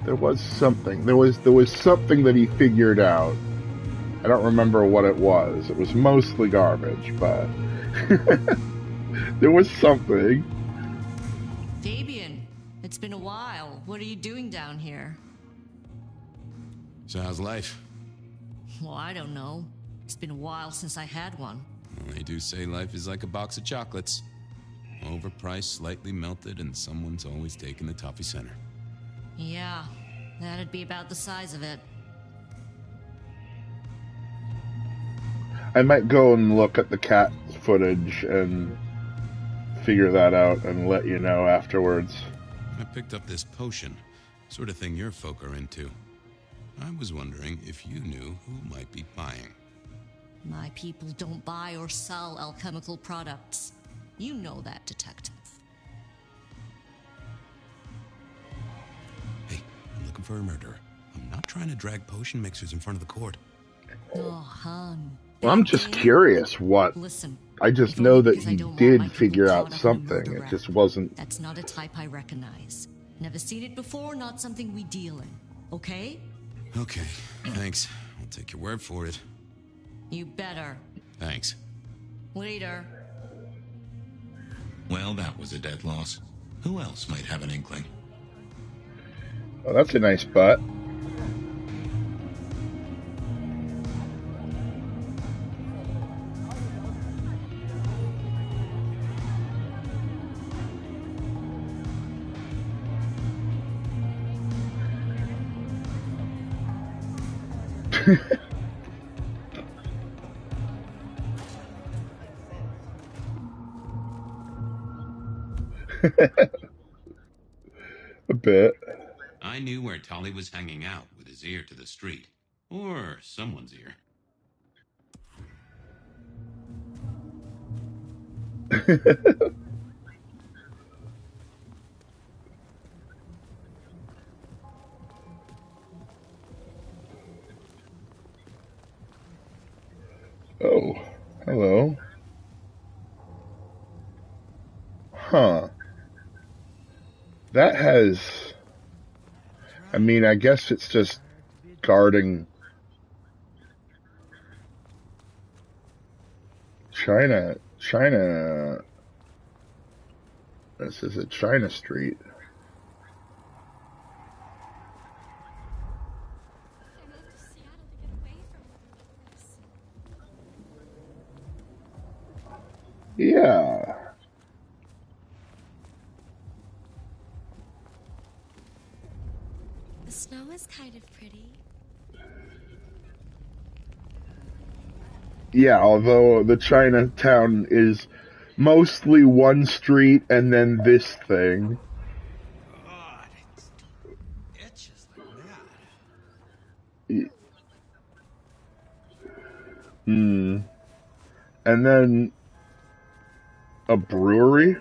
there was something. There was something that he figured out. I don't remember what it was. It was mostly garbage, but there was something. Fabian, it's been a while. What are you doing down here? So how's life? Well, I don't know. It's been a while since I had one. Well, they do say life is like a box of chocolates. Overpriced, slightly melted, and someone's always taking the toffee center. Yeah, that'd be about the size of it. I might go and look at the cat footage and figure that out and let you know afterwards. I picked up this potion, sort of thing your folk are into. I was wondering if you knew who might be buying. My people don't buy or sell alchemical products. You know that, detective. Hey, I'm looking for a murderer. I'm not trying to drag potion mixers in front of the court. Oh, hon. Well, I'm just curious what. Listen, I just know that he did figure out something. It just wasn't. That's not a type I recognize. Never seen it before, not something we deal in. Okay? Okay, thanks. I'll take your word for it. You better. Thanks. Later. Well, that was a dead loss. Who else might have an inkling? Oh, that's a nice butt. A bit. I knew where Tolly was hanging out with his ear to the street. Or someone's ear. Oh, hello. Huh. That has... I mean, I guess it's just guarding China. This is at China Street. Yeah. The snow is kind of pretty. Yeah, although the Chinatown is mostly one street and then this thing. God, it itches like mad. And then a brewery.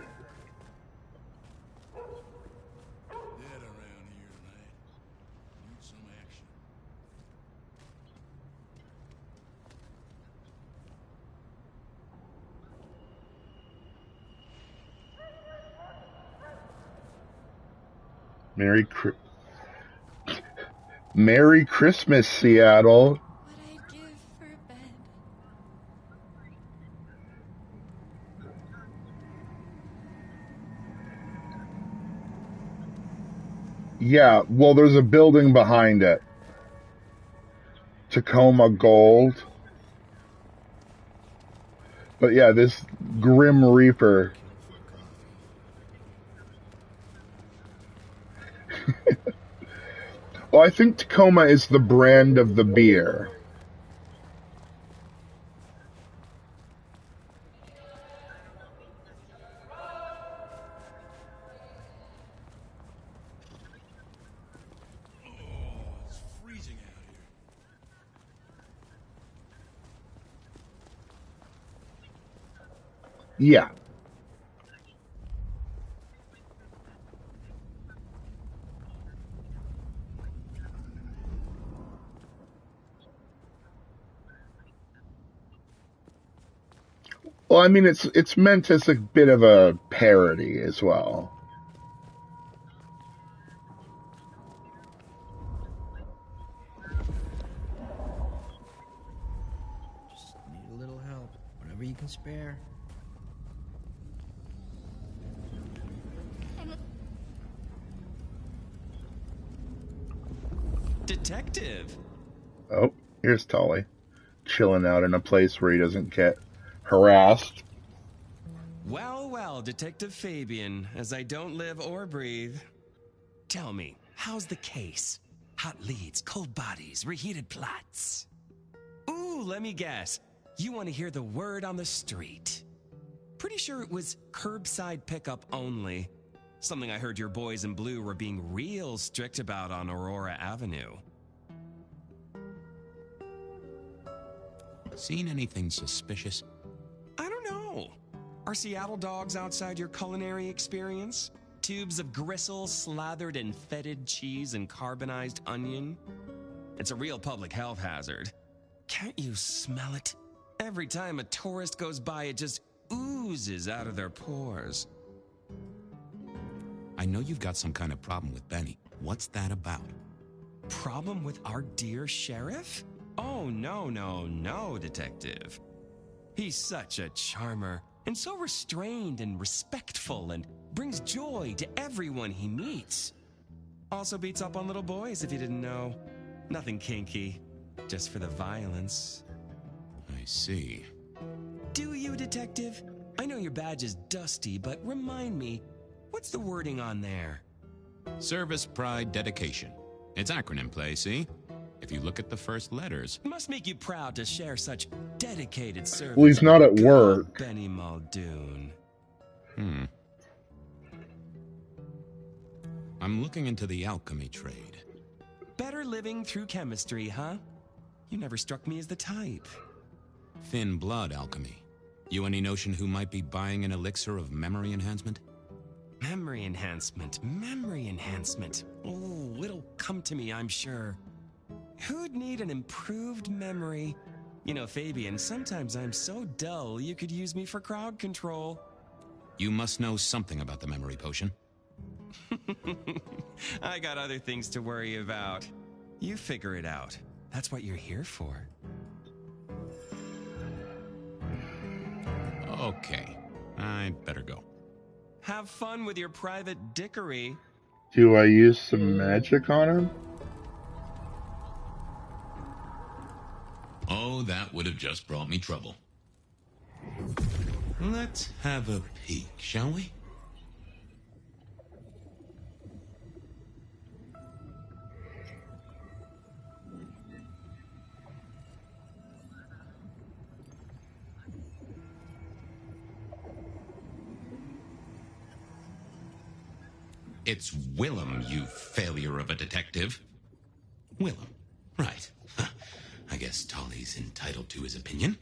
Merry Christmas, Seattle. What I'd give for a bed. Yeah, well, there's a building behind it. Tacoma Gold. But yeah, this Grim Reaper. Well, I think Tacoma is the brand of the beer. It's freezing out here. Yeah. Well, I mean, it's meant as a bit of a parody as well. Just need a little help, whatever you can spare. Detective! Oh, here's Tully, chilling out in a place where he doesn't get harassed. Well, well, Detective Fabian, as I don't live or breathe. Tell me, how's the case? Hot leads, cold bodies, reheated plots. Ooh, let me guess. You want to hear the word on the street. Pretty sure it was curbside pickup only. Something I heard your boys in blue were being real strict about on Aurora Avenue. Seen anything suspicious? I don't know. Are Seattle dogs outside your culinary experience? Tubes of gristle slathered in fetid cheese and carbonized onion? It's a real public health hazard. Can't you smell it? Every time a tourist goes by, it just oozes out of their pores. I know you've got some kind of problem with Benny. What's that about? Problem with our dear sheriff? Oh, no, Detective. He's such a charmer, and so restrained and respectful, and brings joy to everyone he meets. Also beats up on little boys, if you didn't know. Nothing kinky, just for the violence. I see. Do you, Detective? I know your badge is dusty, but remind me, what's the wording on there? Service, pride, dedication. It's acronym play, see? If you look at the first letters. Must make you proud to share such dedicated service. Well, he's not at work. Benny Muldoon. I'm looking into the alchemy trade. Better living through chemistry, huh? You never struck me as the type. Thin blood alchemy. You any notion who might be buying an elixir of memory enhancement? Memory enhancement. Oh, it'll come to me, I'm sure. Who'd need an improved memory? You know, Fabian, sometimes I'm so dull you could use me for crowd control. You must know something about the memory potion. I got other things to worry about. You figure it out. That's what you're here for. Okay, I'd better go. Have fun with your private dickery. Do I use some magic on him? Oh, that would have just brought me trouble. Let's have a peek, shall we? It's Willem, you failure of a detective. Willem, right. Huh. I guess Tolly's entitled to his opinion.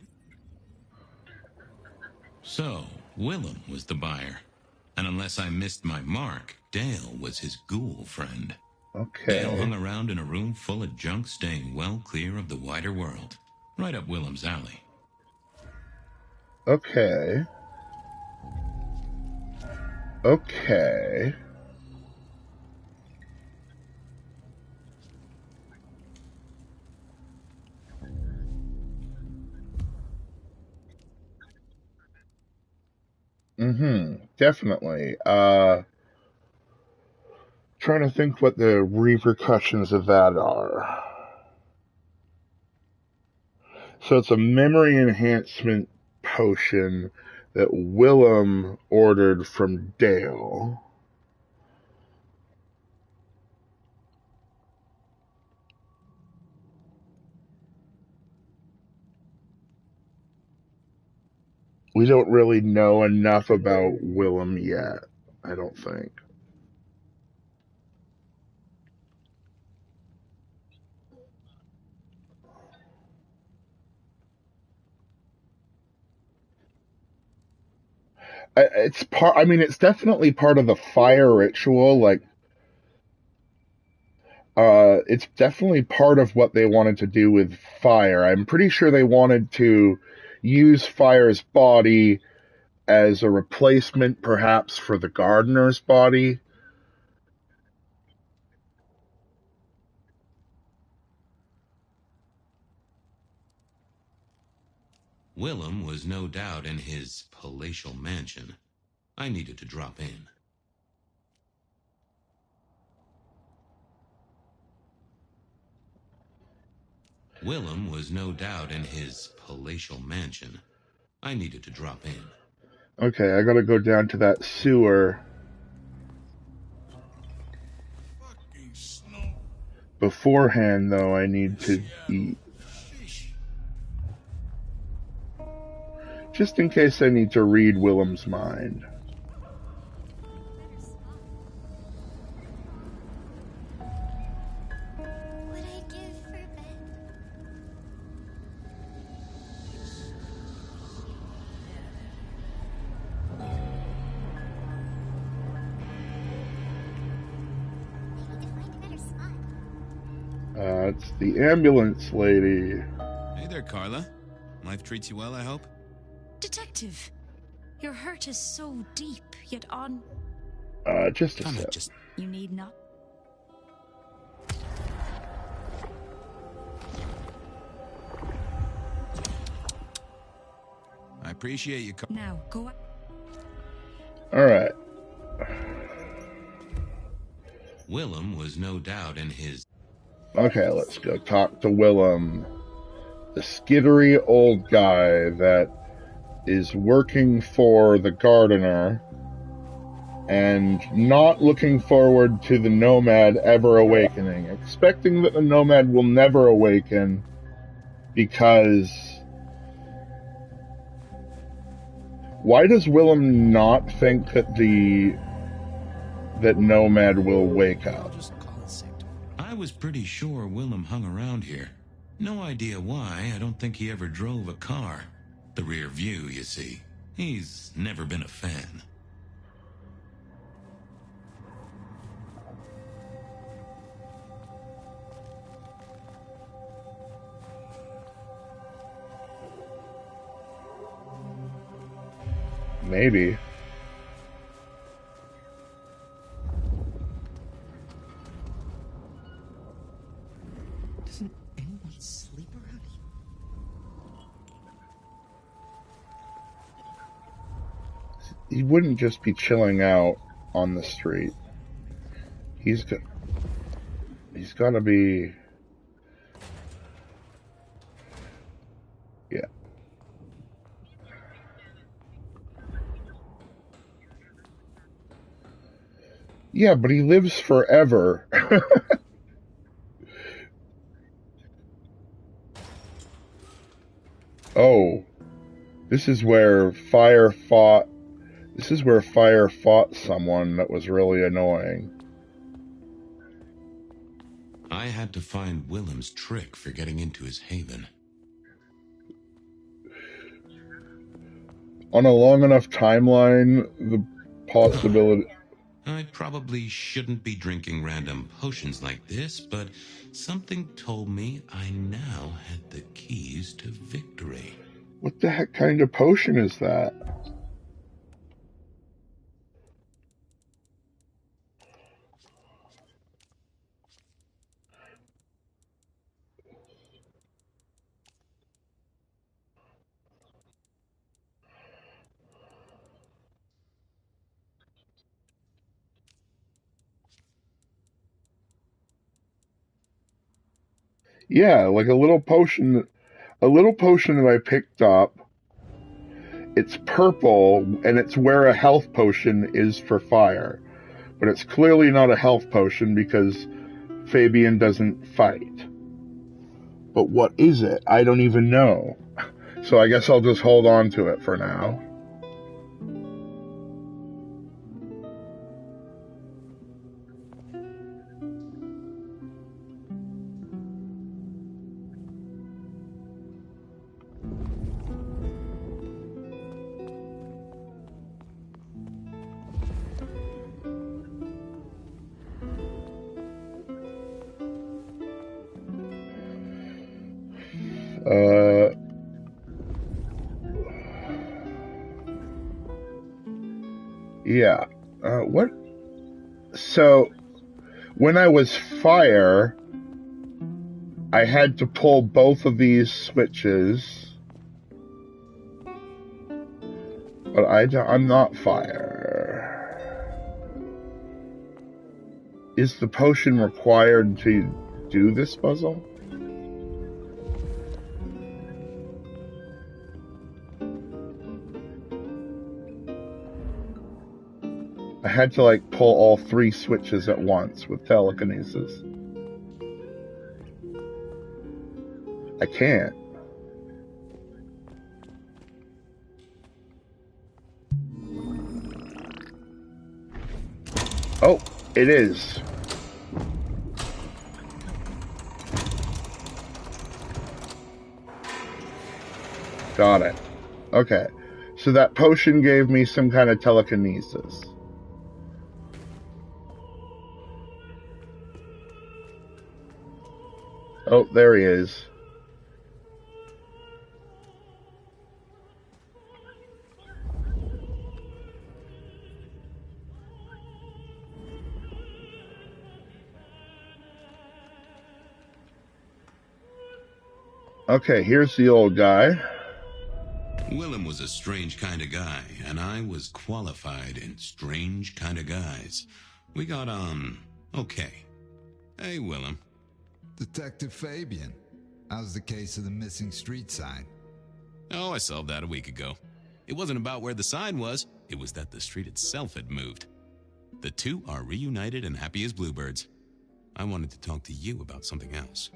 So, Willem was the buyer. And unless I missed my mark, Dale was his ghoul friend. Okay. Dale hung around in a room full of junk, staying well clear of the wider world. Right up Willem's alley. Okay. Okay. Definitely. Trying to think what the repercussions of that are. So it's a memory enhancement potion that Willem ordered from Dale. We don't really know enough about Willem yet, I don't think. It's definitely part of the fire ritual. It's definitely part of what they wanted to do with fire. I'm pretty sure they wanted to use fire's body as a replacement, perhaps, for the gardener's body. Willem was no doubt in his palatial mansion. I needed to drop in. Willem was no doubt in his palatial mansion. I needed to drop in. Okay, I gotta go down to that sewer. Beforehand, though, I need to eat. Just in case I need to read Willem's mind. It's the ambulance lady. Hey there, Carla. Life treats you well, I hope? Detective, your hurt is so deep, yet Just a sec. You need not. I appreciate you. Now, go up. Alright. Willem was no doubt in his... Okay, let's go talk to Willem. The skittery old guy that is working for the gardener and not looking forward to the Nomad ever awakening, expecting that the Nomad will never awaken because... Why does Willem not think that that Nomad will wake up? I was pretty sure Willem hung around here. No idea why. I don't think he ever drove a car. The rear view, you see. He's never been a fan. Maybe. Doesn't anyone sleep around he wouldn't just be chilling out on the street. He's got to be. Yeah. Yeah, but he lives forever. Oh, this is where Fire fought someone that was really annoying. I had to find Willem's trick for getting into his haven. On a long enough timeline, the possibility... I probably shouldn't be drinking random potions like this, but something told me I now had the keys to victory. What the heck kind of potion is that? Yeah, like a little potion that I picked up. It's purple, and it's where a health potion is for fire. But it's clearly not a health potion because Fabian doesn't fight. But what is it? I don't even know. So I guess I'll just hold on to it for now. Yeah. What? So, when I was fire, I had to pull both of these switches. But I'm not fire. Is the potion required to do this puzzle? I had to like pull all 3 switches at once with telekinesis. I can't. Oh, it is. Got it. Okay. So that potion gave me some kind of telekinesis. Oh, there he is. Okay, here's the old guy. Willem was a strange kind of guy, and I was qualified in strange kind of guys. We got on okay. Hey, Willem. Detective Fabian, how's the case of the missing street sign? Oh, I solved that a week ago. It wasn't about where the sign was, it was that the street itself had moved. The two are reunited and happy as bluebirds. I wanted to talk to you about something else.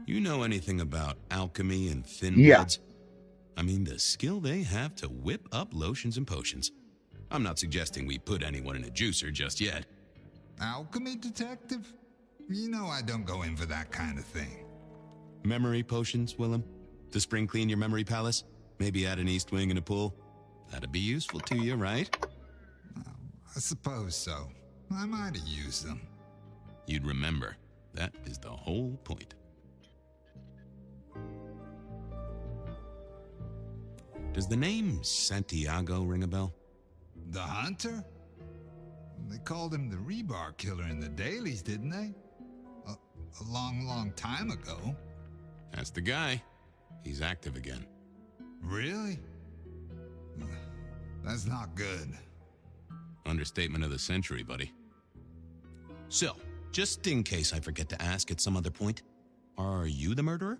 You know anything about alchemy and thin bloods? I mean, the skill they have to whip up lotions and potions. I'm not suggesting we put anyone in a juicer just yet. Alchemy, detective? You know I don't go in for that kind of thing. Memory potions, Willem? To spring clean your memory palace? Maybe add an east wing and a pool? That'd be useful to you, right? I suppose so. I might have used them. You'd remember. That is the whole point. Does the name Santiago ring a bell? The hunter? They called him the rebar killer in the dailies, didn't they? A long, long time ago. That's the guy. He's active again. Really? That's not good. Understatement of the century, buddy. So, just in case I forget to ask at some other point, are you the murderer?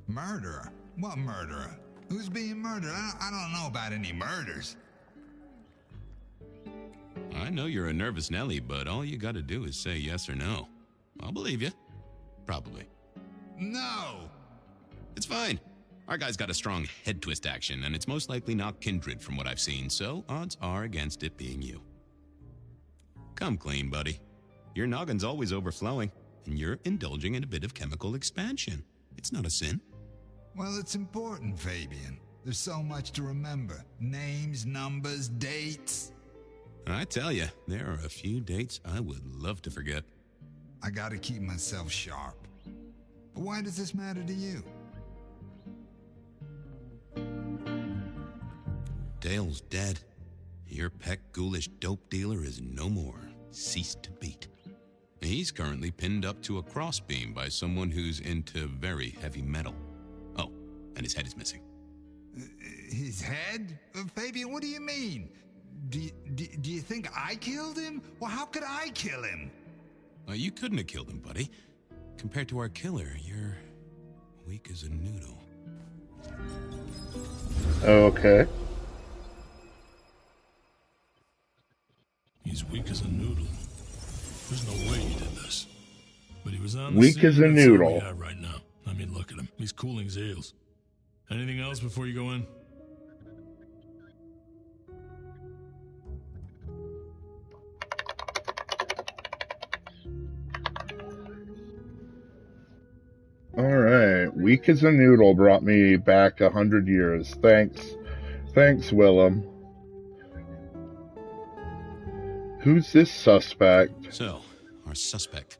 Murderer? What murderer? Who's being murdered? I don't know about any murders. I know you're a nervous Nelly, but all you gotta do is say yes or no. I'll believe you. Probably. No! It's fine. Our guy's got a strong head twist action, and it's most likely not Kindred from what I've seen, so odds are against it being you. Come clean, buddy. Your noggin's always overflowing, and you're indulging in a bit of chemical expansion. It's not a sin. Well, it's important, Fabian. There's so much to remember. Names, numbers, dates. I tell you, there are a few dates I would love to forget. I gotta keep myself sharp. But why does this matter to you? Dale's dead. Your peck ghoulish dope dealer is no more. Ceased to beat. He's currently pinned up to a crossbeam by someone who's into very heavy metal. Oh, and his head is missing. His head? Fabian, what do you mean? Do you think I killed him? Well, how could I kill him? You couldn't have killed him, buddy. Compared to our killer, you're weak as a noodle. Okay. He's weak as a noodle. There's no way he did this. But he was on the Weak scene. as a That's all noodle. we have right now. I mean, look at him. He's cooling his heels. Anything else before you go in? Alright. Weak as a noodle brought me back 100 years. Thanks, Willem. Who's this suspect? So, our suspect.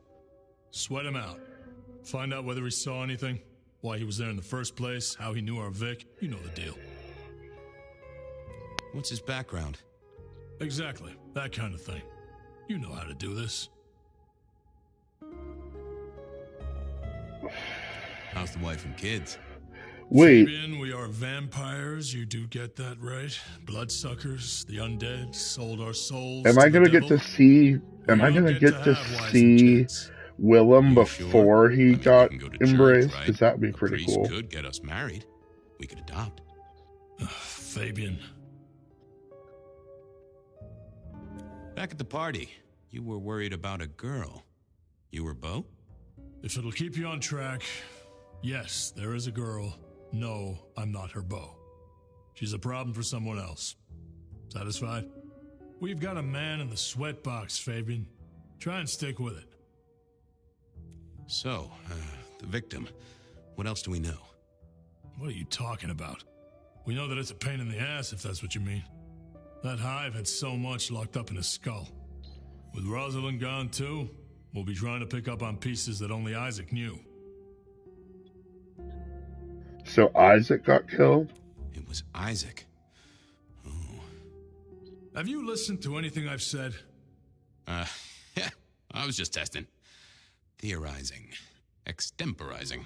Sweat him out. Find out whether he saw anything, why he was there in the first place, how he knew our Vic. You know the deal. What's his background? Exactly. That kind of thing. You know how to do this. How's the wife and kids? Wait. Fabian, we are vampires. You do get that right. Bloodsuckers, the undead, sold our souls. Am I gonna get to see? Am I gonna get to see Willem before he got embraced? Because that would be pretty Priest cool. could get us married. We could adopt. Fabian. Back at the party, you were worried about a girl. You were Beau? If it'll keep you on track, yes, there is a girl. No, I'm not her beau. She's a problem for someone else. Satisfied? We've got a man in the sweat box, Fabian. Try and stick with it. So, the victim. What else do we know? What are you talking about? We know that it's a pain in the ass, if that's what you mean. That hive had so much locked up in his skull. With Rosalind gone too, we'll be trying to pick up on pieces that only Isaac knew. So Isaac got killed? It was Isaac. Have you listened to anything I've said? Yeah, I was just testing. Theorizing. Extemporizing.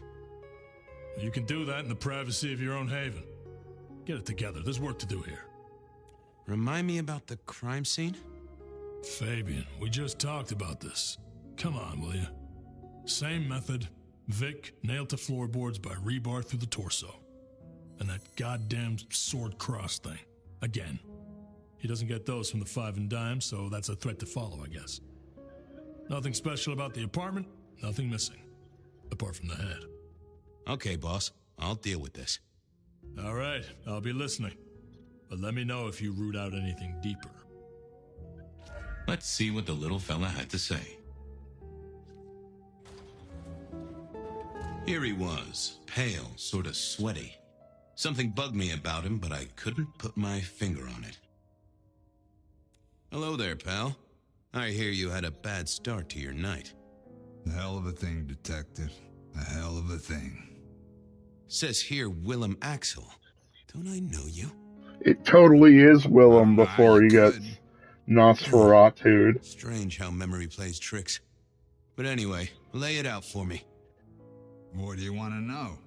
You can do that in the privacy of your own haven. Get it together. There's work to do here. Remind me about the crime scene? Fabian, we just talked about this. Come on, will you? Same method. Vic nailed to floorboards by rebar through the torso. And that goddamn sword cross thing. Again. He doesn't get those from the five and dime, so that's a threat to follow, I guess. Nothing special about the apartment, nothing missing. Apart from the head. Okay, boss. I'll deal with this. All right, I'll be listening. But let me know if you root out anything deeper. Let's see what the little fella had to say. Here he was, pale, sort of sweaty. Something bugged me about him, but I couldn't put my finger on it. Hello there, pal. I hear you had a bad start to your night. A hell of a thing, Detective. A hell of a thing. Says here Willem Axel. Don't I know you? It totally is Willem before he gets Nosferatu'd. Strange how memory plays tricks. But anyway, lay it out for me. What do you want to know?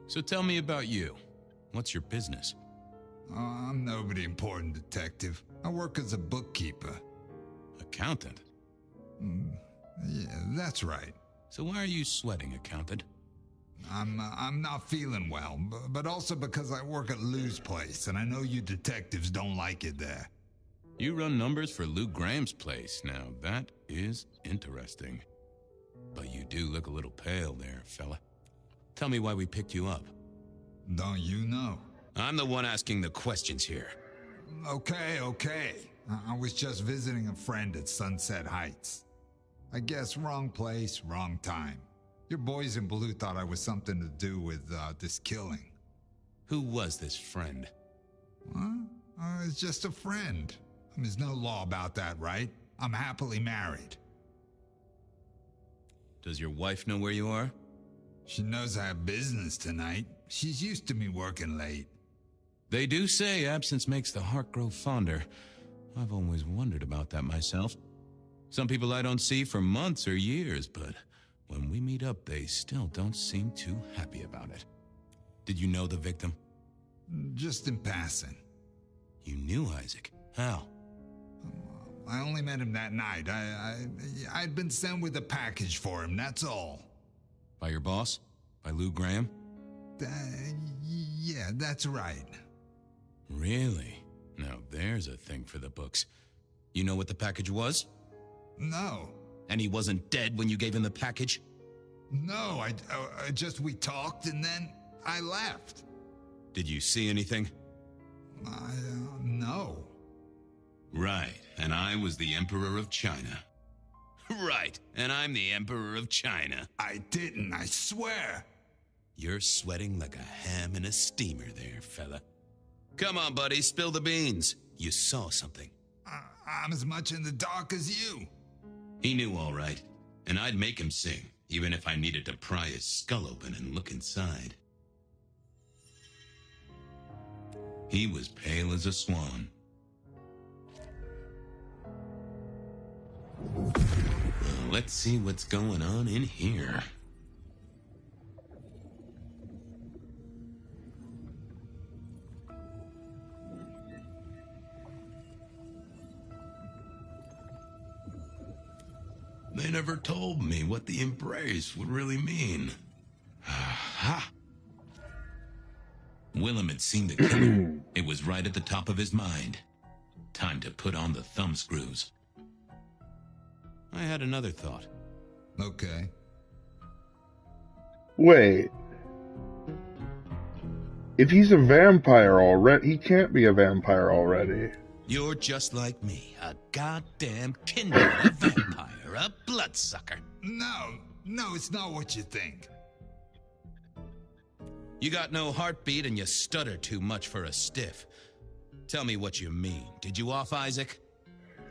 So tell me about you. What's your business? I'm nobody important, detective. I work as a bookkeeper. Accountant? Yeah, that's right. So why are you sweating, accountant? I'm not feeling well, but also because I work at Lou's place, and I know you detectives don't like it there. You run numbers for Lou Graham's place. Now, that is interesting. But you do look a little pale there, fella. Tell me why we picked you up. Don't you know? I'm the one asking the questions here. Okay. I was just visiting a friend at Sunset Heights. I guess wrong place, wrong time. Your boys in blue thought I was something to do with this killing. Who was this friend? What? It's just a friend. There's no law about that, right? I'm happily married. Does your wife know where you are? She knows I have business tonight. She's used to me working late. They do say absence makes the heart grow fonder. I've always wondered about that myself. Some people I don't see for months or years, but when we meet up, they still don't seem too happy about it. Did you know the victim? Just in passing. You knew Isaac? How? I only met him that night. I'd been sent with a package for him, that's all. By your boss? By Lou Graham? Yeah, that's right. Really? Now there's a thing for the books. You know what the package was? No. And he wasn't dead when you gave him the package? No, we talked and then I left. Did you see anything? No. Right, and I was the Emperor of China. Right, and I'm the Emperor of China. I didn't, I swear. You're sweating like a ham in a steamer there, fella. Come on, buddy, spill the beans. You saw something. I'm as much in the dark as you. He knew all right, and I'd make him sing, even if I needed to pry his skull open and look inside. He was pale as a swan. Well, let's see what's going on in here. They never told me what the embrace would really mean. Aha! Willem had seen the killer. It was right at the top of his mind. Time to put on the thumbscrews. I had another thought. Okay. Wait. If he's a vampire already, he can't be a vampire already. You're just like me, a goddamn kindred, a vampire, a bloodsucker. No, it's not what you think. You got no heartbeat and you stutter too much for a stiff. Tell me what you mean. Did you off Isaac?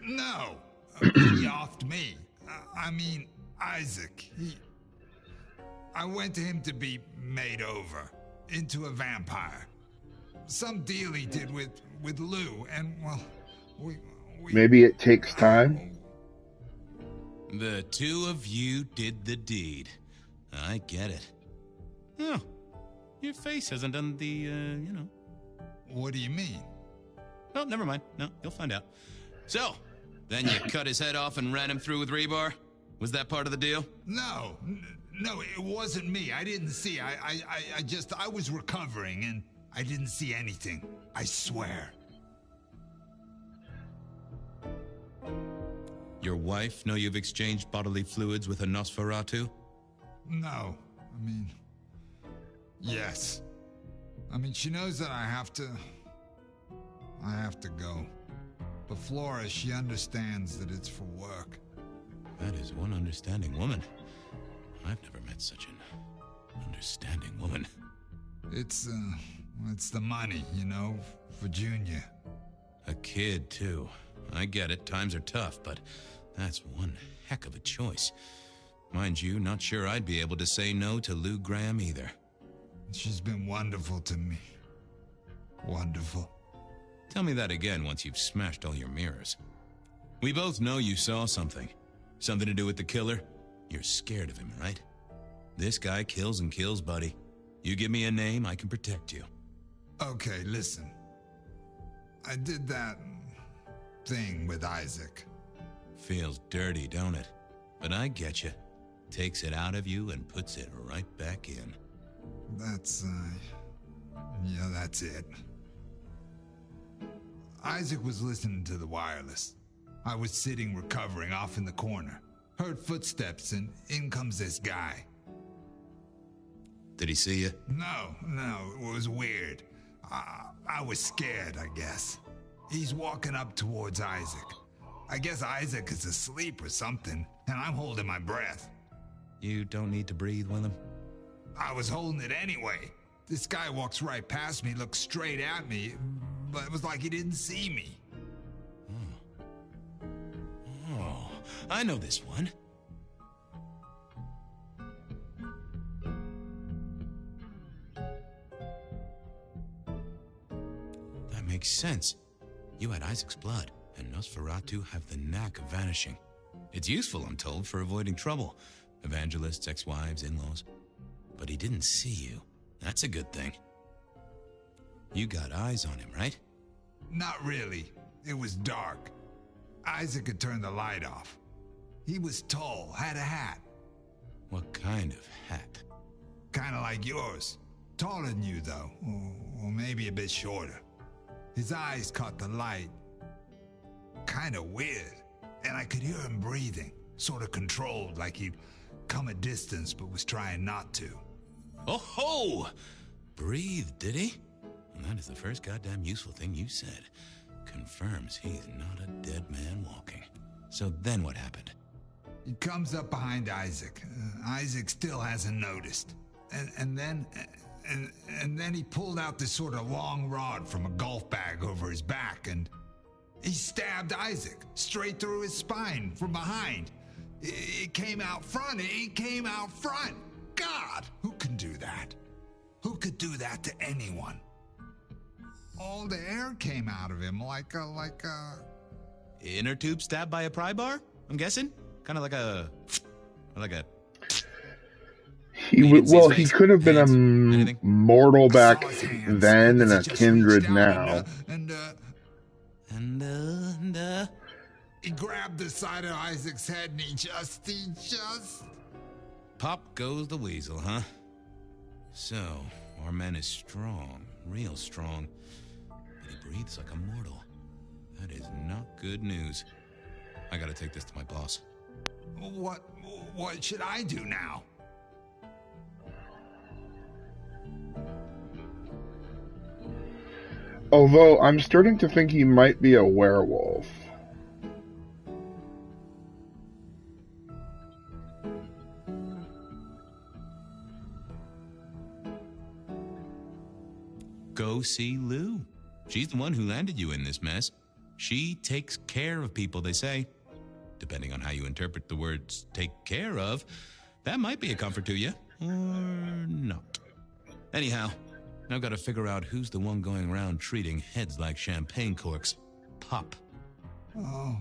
No, he offed me. I mean, Isaac. I went to him to be made over into a vampire. Some deal he did with Lou, and well, we maybe it takes time. The two of you did the deed. I get it. Oh, your face hasn't done the, What do you mean? Oh, never mind. No, you'll find out. So, then you cut his head off and ran him through with rebar? Was that part of the deal? No, it wasn't me. I didn't see. I was recovering and I didn't see anything. I swear. Your wife know you've exchanged bodily fluids with a Nosferatu? No. I mean, yes. I mean, she knows that I have to go. But Flora, she understands that it's for work. That is one understanding woman. I've never met such an understanding woman. It's the money, for Junior. A kid, too. I get it, times are tough, but that's one heck of a choice. Mind you, not sure I'd be able to say no to Lou Graham either. She's been wonderful to me. Wonderful. Tell me that again once you've smashed all your mirrors. We both know you saw something. Something to do with the killer? You're scared of him, right? This guy kills and kills, buddy. You give me a name, I can protect you. Okay, listen. I did that thing with Isaac. Feels dirty, don't it? But I get you. Takes it out of you and puts it right back in. That's, yeah, that's it. Isaac was listening to the wireless. I was sitting recovering off in the corner. Heard footsteps and in comes this guy. Did he see you? No, it was weird. I was scared, I guess. He's walking up towards Isaac. I guess Isaac is asleep or something, and I'm holding my breath. You don't need to breathe, Willem. I was holding it anyway. This guy walks right past me, looks straight at me, but it was like he didn't see me. Oh, I know this one. That makes sense. You had Isaac's blood, and Nosferatu have the knack of vanishing. It's useful, I'm told, for avoiding trouble. Evangelists, ex-wives, in-laws. But he didn't see you. That's a good thing. You got eyes on him, right? Not really. It was dark. Isaac had turned the light off. He was tall, had a hat. What kind of hat? Kind of like yours. Taller than you, though. Or maybe a bit shorter. His eyes caught the light. Kind of weird. And I could hear him breathing. Sort of controlled, like he'd come a distance but was trying not to. Oh ho! Breathe, did he? And that is the first goddamn useful thing you said. Confirms he's not a dead man walking. So then what happened? He comes up behind Isaac. Isaac still hasn't noticed. And then he pulled out this sort of long rod from a golf bag over his back, and he stabbed Isaac straight through his spine from behind. It came out front. It came out front. God, who can do that? Who could do that to anyone? All the air came out of him like a... Inner tube stabbed by a pry bar, I'm guessing? Kind of like a... He could have been a mortal back then and a kindred now. He grabbed the side of Isaac's head and he just... Pop goes the weasel, huh? So, our man is strong, real strong. But he breathes like a mortal. That is not good news. I gotta take this to my boss. What should I do now? Although, I'm starting to think he might be a werewolf. Go see Lou. She's the one who landed you in this mess. She takes care of people, they say. Depending on how you interpret the words take care of, that might be a comfort to you, or not. Anyhow, I've got to figure out who's the one going around treating heads like champagne corks. Pop. Oh,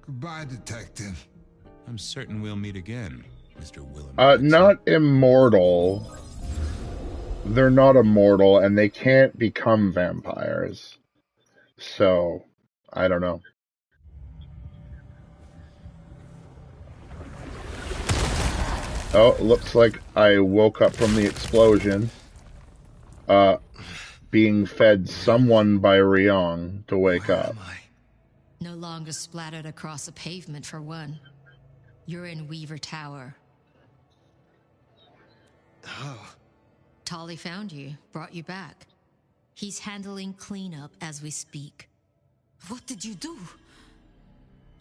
goodbye, Detective. I'm certain we'll meet again, Mr. Willem. Not immortal. They're not immortal, and they can't become vampires. So, I don't know. Oh, looks like I woke up from the explosion. Being fed someone by Ryong to wake up. No longer splattered across the pavement, for one. You're in Weaver Tower. Oh. Tolly found you, brought you back. He's handling cleanup as we speak. What did you do?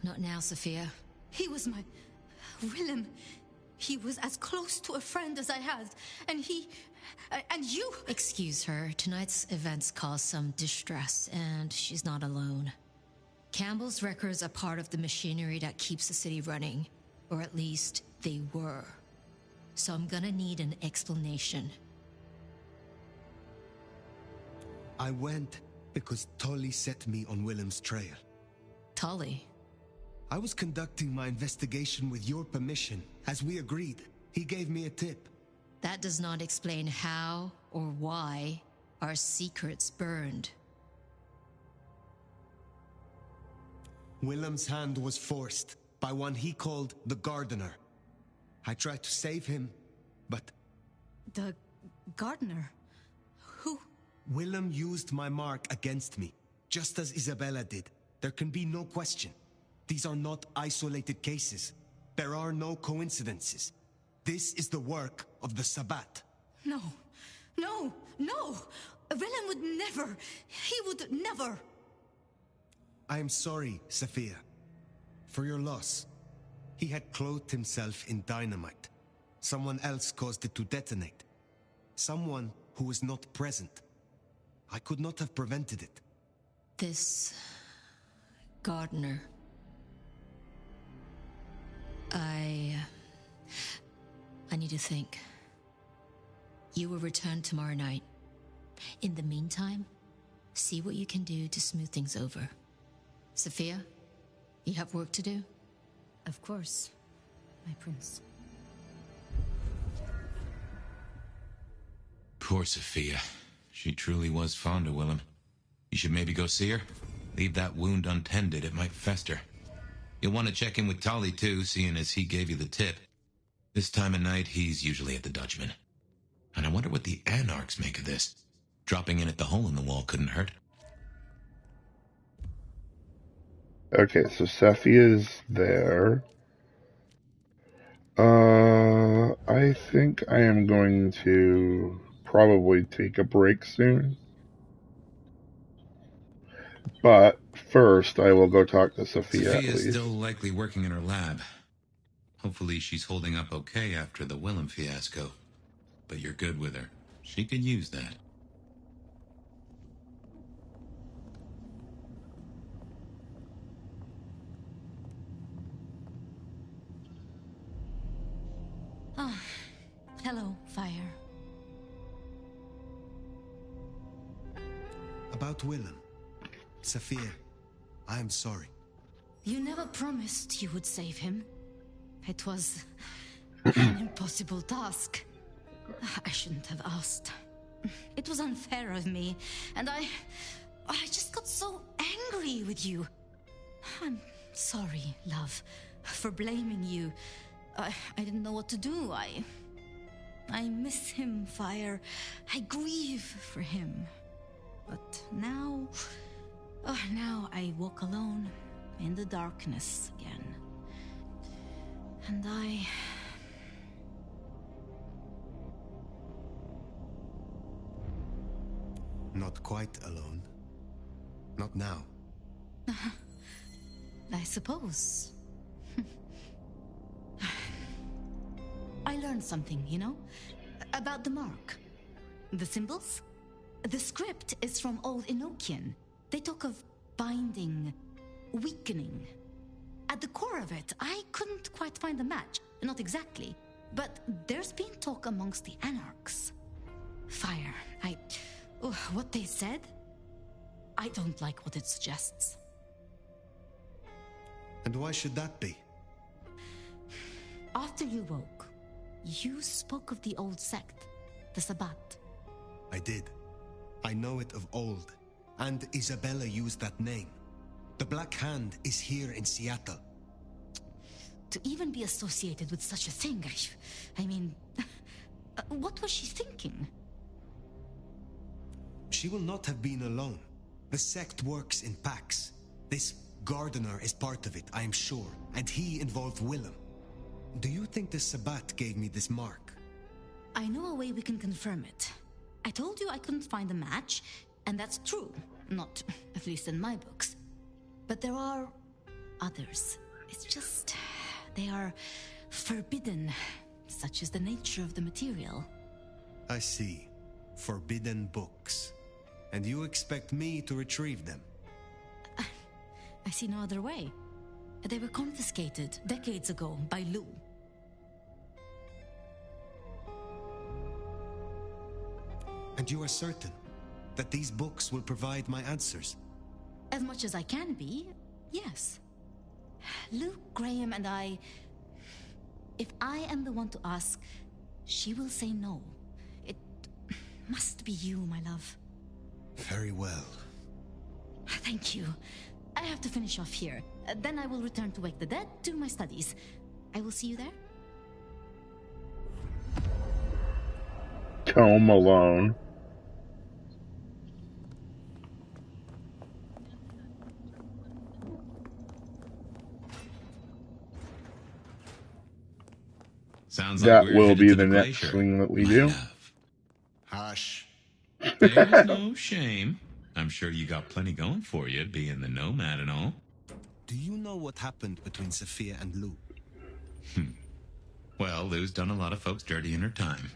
Not now, Sophia. He was my... Willem. He was as close to a friend as I had. And he... and you... Excuse her. Tonight's events caused some distress, and she's not alone. Campbell's records are part of the machinery that keeps the city running. Or at least, they were. So I'm gonna need an explanation. I went because Tolly set me on Willem's trail. Tolly? I was conducting my investigation with your permission, as we agreed. He gave me a tip. That does not explain how or why our secrets burned. Willem's hand was forced by one he called the Gardener. I tried to save him, but... The Gardener? Who? Willem used my mark against me, just as Isabella did. There can be no question. These are not isolated cases. There are no coincidences. This is the work of the Sabbat. No. No. No! Willem would never. He would never. I am sorry, Sophia, for your loss. He had clothed himself in dynamite. Someone else caused it to detonate. Someone who was not present. I could not have prevented it. This... Gardener... I need to think. You will return tomorrow night. In the meantime, see what you can do to smooth things over. Sophia, you have work to do? Of course, my prince. Poor Sophia. She truly was fond of Willem. You should maybe go see her. Leave that wound untended, it might fester. You'll want to check in with Tolly too, seeing as he gave you the tip. This time of night, he's usually at the Dutchman. And I wonder what the Anarchs make of this. Dropping in at the hole in the wall couldn't hurt. Okay, so Sophia's there. I think I am going to probably take a break soon. But first, I will go talk to Sophia. Sophia's still likely working in her lab. Hopefully she's holding up okay after the Willem fiasco. But you're good with her. She could use that. Ah, hello, Fire. About Willem. Sophia, I am sorry. You never promised you would save him. It was an impossible task. I shouldn't have asked. It was unfair of me, and I just got so angry with you. I'm sorry, love, for blaming you. I didn't know what to do. I miss him, Fire. I grieve for him. But now I walk alone in the darkness again. And Not quite alone. Not now. I suppose. I learned something, you know? About the mark. The symbols? The script is from Old Enochian. They talk of binding, weakening. At the core of it, I couldn't quite find the match. Not exactly. But there's been talk amongst the Anarchs. Fire, what they said? I don't like what it suggests. And why should that be? After you woke, you spoke of the old sect, the Sabbat. I did. I know it of old, and Isabella used that name. The Black Hand is here in Seattle. To even be associated with such a thing, I mean, what was she thinking? She will not have been alone. The sect works in packs. This Gardener is part of it, I am sure, and he involved Willem. Do you think the Sabbat gave me this mark? I know a way we can confirm it. I told you I couldn't find a match, and that's true. Not, at least in my books. But there are others. It's just, they are forbidden. Such is the nature of the material. I see. Forbidden books. And you expect me to retrieve them? I see no other way. They were confiscated decades ago by Lou. And you are certain that these books will provide my answers? As much as I can be, yes. Luke, Graham, and I... If I am the one to ask, she will say no. It must be you, my love. Very well. Thank you. I have to finish off here. Then I will return to Wake the Dead to my studies. I will see you there. Home Alone. Sounds like that will be the next thing that we do. Hush. There's no shame. I'm sure you got plenty going for you, being the nomad and all. Do you know what happened between Sophia and Lou? Well, Lou's done a lot of folks dirty in her time.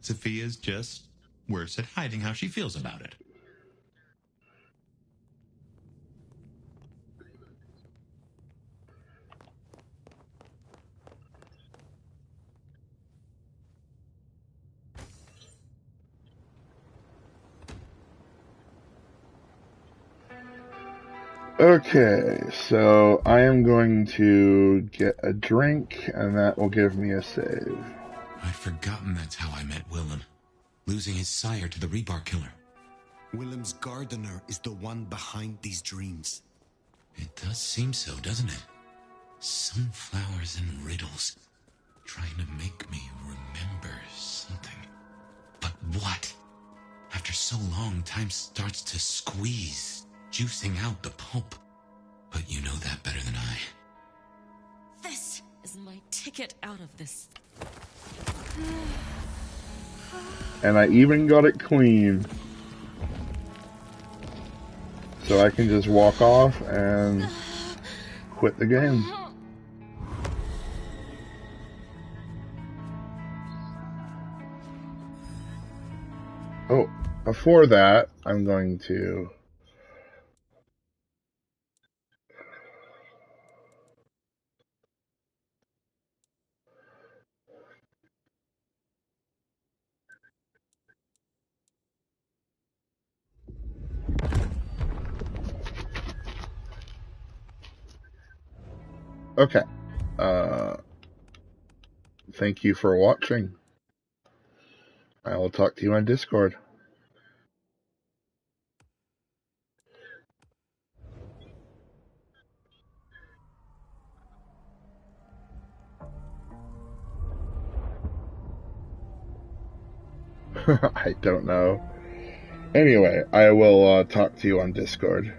Sophia's just worse at hiding how she feels about it. Okay, so I am going to get a drink, and that will give me a save. I'd forgotten that's how I met Willem. Losing his sire to the Rebar killer. Willem's gardener is the one behind these dreams. It does seem so, doesn't it? Sunflowers and riddles. Trying to make me remember something. But what? After so long, time starts to squeeze, juicing out the pulp. But you know that better than I. This is my ticket out of this. And I even got it clean. So I can just walk off and quit the game. Oh, before that, I'm going to... Okay. Thank you for watching. I will talk to you on Discord. I don't know. Anyway, I will talk to you on Discord.